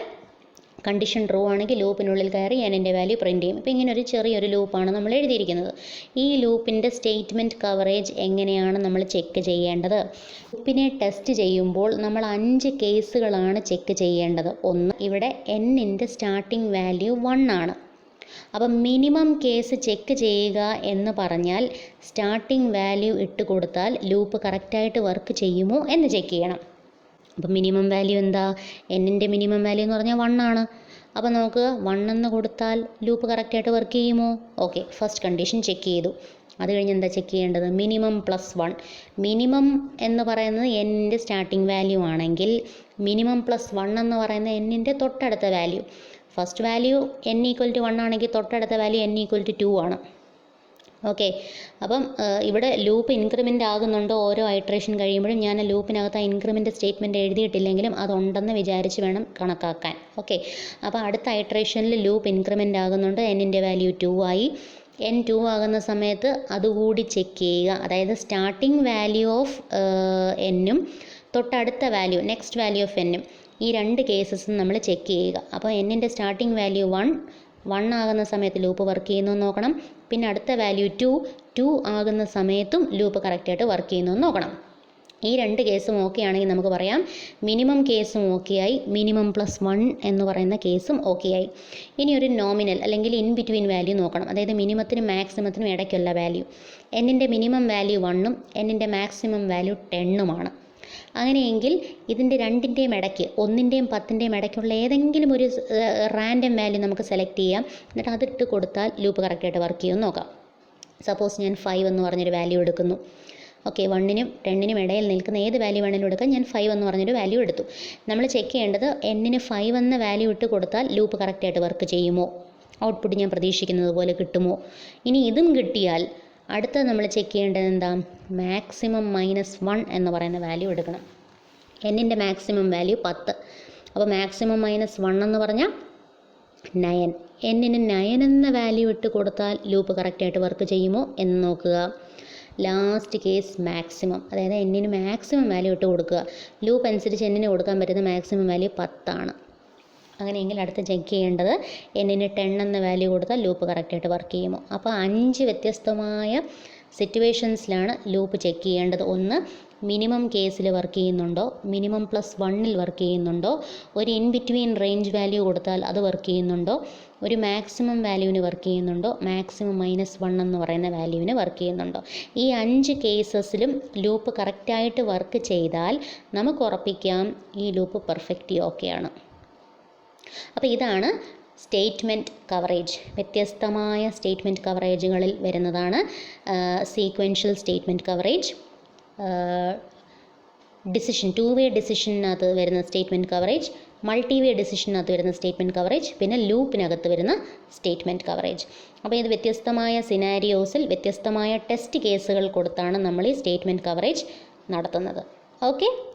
കണ്ടീഷൻ ട്രൂ ആണെങ്കിൽ ലൂപ്പിനുള്ളിൽ കയറി എന്നിൻ്റെ വാല്യൂ പ്രിൻറ്റ് ചെയ്യും. ഇപ്പോൾ ഇങ്ങനെ ഒരു ചെറിയൊരു ലൂപ്പാണ് നമ്മൾ എഴുതിയിരിക്കുന്നത്. ഈ ലൂപ്പിൻ്റെ സ്റ്റേറ്റ്മെൻറ്റ് കവറേജ് എങ്ങനെയാണ് നമ്മൾ ചെക്ക് ചെയ്യേണ്ടത്? ലൂപ്പിനെ ടെസ്റ്റ് ചെയ്യുമ്പോൾ നമ്മൾ 5 കേസുകളാണ് ചെക്ക് ചെയ്യേണ്ടത്. ഒന്ന്, ഇവിടെ എന്നിൻ്റെ സ്റ്റാർട്ടിംഗ് വാല്യൂ 1 ആണ്. അപ്പം മിനിമം കേസ് ചെക്ക് ചെയ്യുക എന്ന് പറഞ്ഞാൽ സ്റ്റാർട്ടിംഗ് വാല്യൂ ഇട്ട് കൊടുത്താൽ ലൂപ്പ് കറക്റ്റായിട്ട് വർക്ക് ചെയ്യുമോ എന്ന് ചെക്ക് ചെയ്യണം. അപ്പം മിനിമം വാല്യൂ എന്താ? എന്നിൻ്റെ മിനിമം വാല്യൂ എന്ന് പറഞ്ഞാൽ 1 ആണ്. അപ്പോൾ നമുക്ക് 1 എന്ന് കൊടുത്താൽ ലൂപ്പ് കറക്റ്റായിട്ട് വർക്ക് ചെയ്യുമോ? ഓക്കെ, ഫസ്റ്റ് കണ്ടീഷൻ ചെക്ക് ചെയ്തു. അത് കഴിഞ്ഞ് എന്താ ചെക്ക് ചെയ്യേണ്ടത്? മിനിമം +1. മിനിമം എന്ന് പറയുന്നത് എന്നിൻ്റെ സ്റ്റാർട്ടിംഗ് വാല്യൂ ആണെങ്കിൽ മിനിമം +1 എന്ന് പറയുന്നത് എന്നിൻ്റെ തൊട്ടടുത്ത വാല്യൂ. ഫസ്റ്റ് വാല്യൂ n = 1 ആണെങ്കിൽ തൊട്ടടുത്ത വാല്യൂ n = 2 ആണ്. ഓക്കെ, അപ്പം ഇവിടെ ലൂപ്പ് ഇൻക്രിമെൻ്റ് ആകുന്നുണ്ടോ ഓരോ ഐട്രേഷൻ കഴിയുമ്പോഴും? ഞാൻ ലൂപ്പിനകത്ത് ആ ഇൻക്രിമെൻ്റ് സ്റ്റേറ്റ്മെൻറ്റ് എഴുതിയിട്ടില്ലെങ്കിലും അതുണ്ടെന്ന് വിചാരിച്ച് വേണം കണക്കാക്കാൻ. ഓക്കെ, അപ്പോൾ അടുത്ത ഐട്രേഷനിൽ ലൂപ്പ് ഇൻക്രിമെൻ്റ് ആകുന്നുണ്ട്. എന്നിൻ്റെ വാല്യൂ 2 ആയി. n 2 ആകുന്ന സമയത്ത് അതുകൂടി ചെക്ക് ചെയ്യുക. അതായത് സ്റ്റാർട്ടിംഗ് വാല്യൂ ഓഫ് എന്നും തൊട്ടടുത്ത വാല്യൂ നെക്സ്റ്റ് വാല്യൂ ഓഫ് എന്നും, ഈ 2 കേസസും നമ്മൾ ചെക്ക് ചെയ്യുക. അപ്പോൾ എന്നിൻ്റെ സ്റ്റാർട്ടിംഗ് വാല്യൂ 1 ആകുന്ന സമയത്ത് ലൂപ്പ് വർക്ക് ചെയ്യുന്നു നോക്കണം. പിന്നെ അടുത്ത വാല്യൂ 2 ആകുന്ന സമയത്തും ലൂപ്പ് കറക്റ്റായിട്ട് വർക്ക് ചെയ്യുന്നു നോക്കണം. ഈ 2 കേസും ഓക്കെ ആണെങ്കിൽ നമുക്ക് പറയാം മിനിമം കേസും ഓക്കെ ആയി, മിനിമം +1 എന്ന് പറയുന്ന കേസും ഓക്കെ ആയി. ഇനി ഒരു നോമിനൽ അല്ലെങ്കിൽ ഇൻ ബിറ്റ്വീൻ വാല്യൂ നോക്കണം. അതായത് മിനിമത്തിനും മാക്സിമത്തിനും ഇടയ്ക്കുള്ള വാല്യൂ. എന്നിൻ്റെ മിനിമം വാല്യൂ 1ഉം എന്നിൻ്റെ മാക്സിമം വാല്യൂ 10ഉമാണ്. അങ്ങനെയെങ്കിൽ ഇതിൻ്റെ രണ്ടിൻ്റെയും ഇടയ്ക്ക് 1ൻ്റെയും 10ൻ്റെയും ഇടയ്ക്കുള്ള ഏതെങ്കിലും ഒരു റാൻഡം വാല്യൂ നമുക്ക് സെലക്ട് ചെയ്യാം. എന്നിട്ട് അതിട്ട് കൊടുത്താൽ ലൂപ്പ് കറക്റ്റായിട്ട് വർക്ക് ചെയ്യുമെന്ന് നോക്കാം. സപ്പോസ് ഞാൻ 5 എന്ന് പറഞ്ഞൊരു വാല്യൂ എടുക്കുന്നു. ഓക്കെ, 1നും 10നും ഇടയിൽ നിൽക്കുന്ന ഏത് വാല്യൂ വേണമെങ്കിലും എടുക്കാം. ഞാൻ 5 എന്ന് പറഞ്ഞൊരു വാല്യൂ എടുത്തു. നമ്മൾ ചെക്ക് ചെയ്യേണ്ടത് എന്നിന് 5 എന്ന വാല്യൂ ഇട്ട് കൊടുത്താൽ ലൂപ്പ് കറക്റ്റായിട്ട് വർക്ക് ചെയ്യുമോ, ഔട്ട്പുട്ട് ഞാൻ പ്രതീക്ഷിക്കുന്നത് പോലെ കിട്ടുമോ. ഇനി ഇതും കിട്ടിയാൽ അടുത്തത് നമ്മൾ ചെക്ക് ചെയ്യേണ്ടത് എന്താ? മാക്സിമം -1 എന്ന് പറയുന്ന വാല്യൂ എടുക്കണം. എന്നിൻ്റെ മാക്സിമം വാല്യൂ 10. അപ്പോൾ മാക്സിമം -1 എന്ന് പറഞ്ഞാൽ 9. എന്നിന് 9 എന്ന വാല്യൂ ഇട്ട് കൊടുത്താൽ ലൂപ്പ് കറക്റ്റായിട്ട് വർക്ക് ചെയ്യുമോ എന്ന് നോക്കുക. ലാസ്റ്റ് കേസ് മാക്സിമം, അതായത് എന്നിന് മാക്സിമം വാല്യൂ ഇട്ട് കൊടുക്കുക. ലൂപ്പ് അനുസരിച്ച് എന്നിന് കൊടുക്കാൻ പറ്റുന്ന മാക്സിമം വാല്യൂ 10 ആണ്. അങ്ങനെയെങ്കിൽ അടുത്ത് ചെക്ക് ചെയ്യേണ്ടത് എന്നിന് 10 എന്ന വാല്യൂ കൊടുത്താൽ ലൂപ്പ് കറക്റ്റായിട്ട് വർക്ക് ചെയ്യുമോ. അപ്പോൾ 5 വ്യത്യസ്തമായ സിറ്റുവേഷൻസിലാണ് ലൂപ്പ് ചെക്ക് ചെയ്യേണ്ടത്. ഒന്ന്, മിനിമം കേസിൽ വർക്ക് ചെയ്യുന്നുണ്ടോ, മിനിമം +1ൽ വർക്ക് ചെയ്യുന്നുണ്ടോ, ഒരു ഇൻ ബിറ്റ്വീൻ റേഞ്ച് വാല്യൂ കൊടുത്താൽ അത് വർക്ക് ചെയ്യുന്നുണ്ടോ, ഒരു മാക്സിമം വാല്യൂവിന് വർക്ക് ചെയ്യുന്നുണ്ടോ, മാക്സിമം -1 എന്ന് പറയുന്ന വാല്യൂവിന് വർക്ക് ചെയ്യുന്നുണ്ടോ. ഈ 5 കേസസിലും ലൂപ്പ് കറക്റ്റായിട്ട് വർക്ക് ചെയ്താൽ നമുക്ക് ഉറപ്പിക്കാം ഈ ലൂപ്പ് പെർഫെക്റ്റ്ലി ഓക്കെയാണ്. അപ്പോൾ ഇതാണ് സ്റ്റേറ്റ്മെൻറ്റ് കവറേജ്. വ്യത്യസ്തമായ സ്റ്റേറ്റ്മെൻറ്റ് കവറേജുകളിൽ വരുന്നതാണ് സീക്വൻഷ്യൽ സ്റ്റേറ്റ്മെൻറ്റ് കവറേജ്, ഡിസിഷൻ 2 വേ ഡിസിഷനകത്ത് വരുന്ന സ്റ്റേറ്റ്മെൻറ്റ് കവറേജ്, മൾട്ടിവേ ഡിസിഷനകത്ത് വരുന്ന സ്റ്റേറ്റ്മെൻറ്റ് കവറേജ്, പിന്നെ ലൂപ്പിനകത്ത് വരുന്ന സ്റ്റേറ്റ്മെൻറ്റ് കവറേജ്. അപ്പോൾ ഇത് വ്യത്യസ്തമായ സിനാരിയോസിൽ വ്യത്യസ്തമായ ടെസ്റ്റ് കേസുകൾ കൊടുത്താണ് നമ്മൾ ഈ സ്റ്റേറ്റ്മെൻറ്റ് കവറേജ് നടത്തുന്നത്. ഓക്കെ.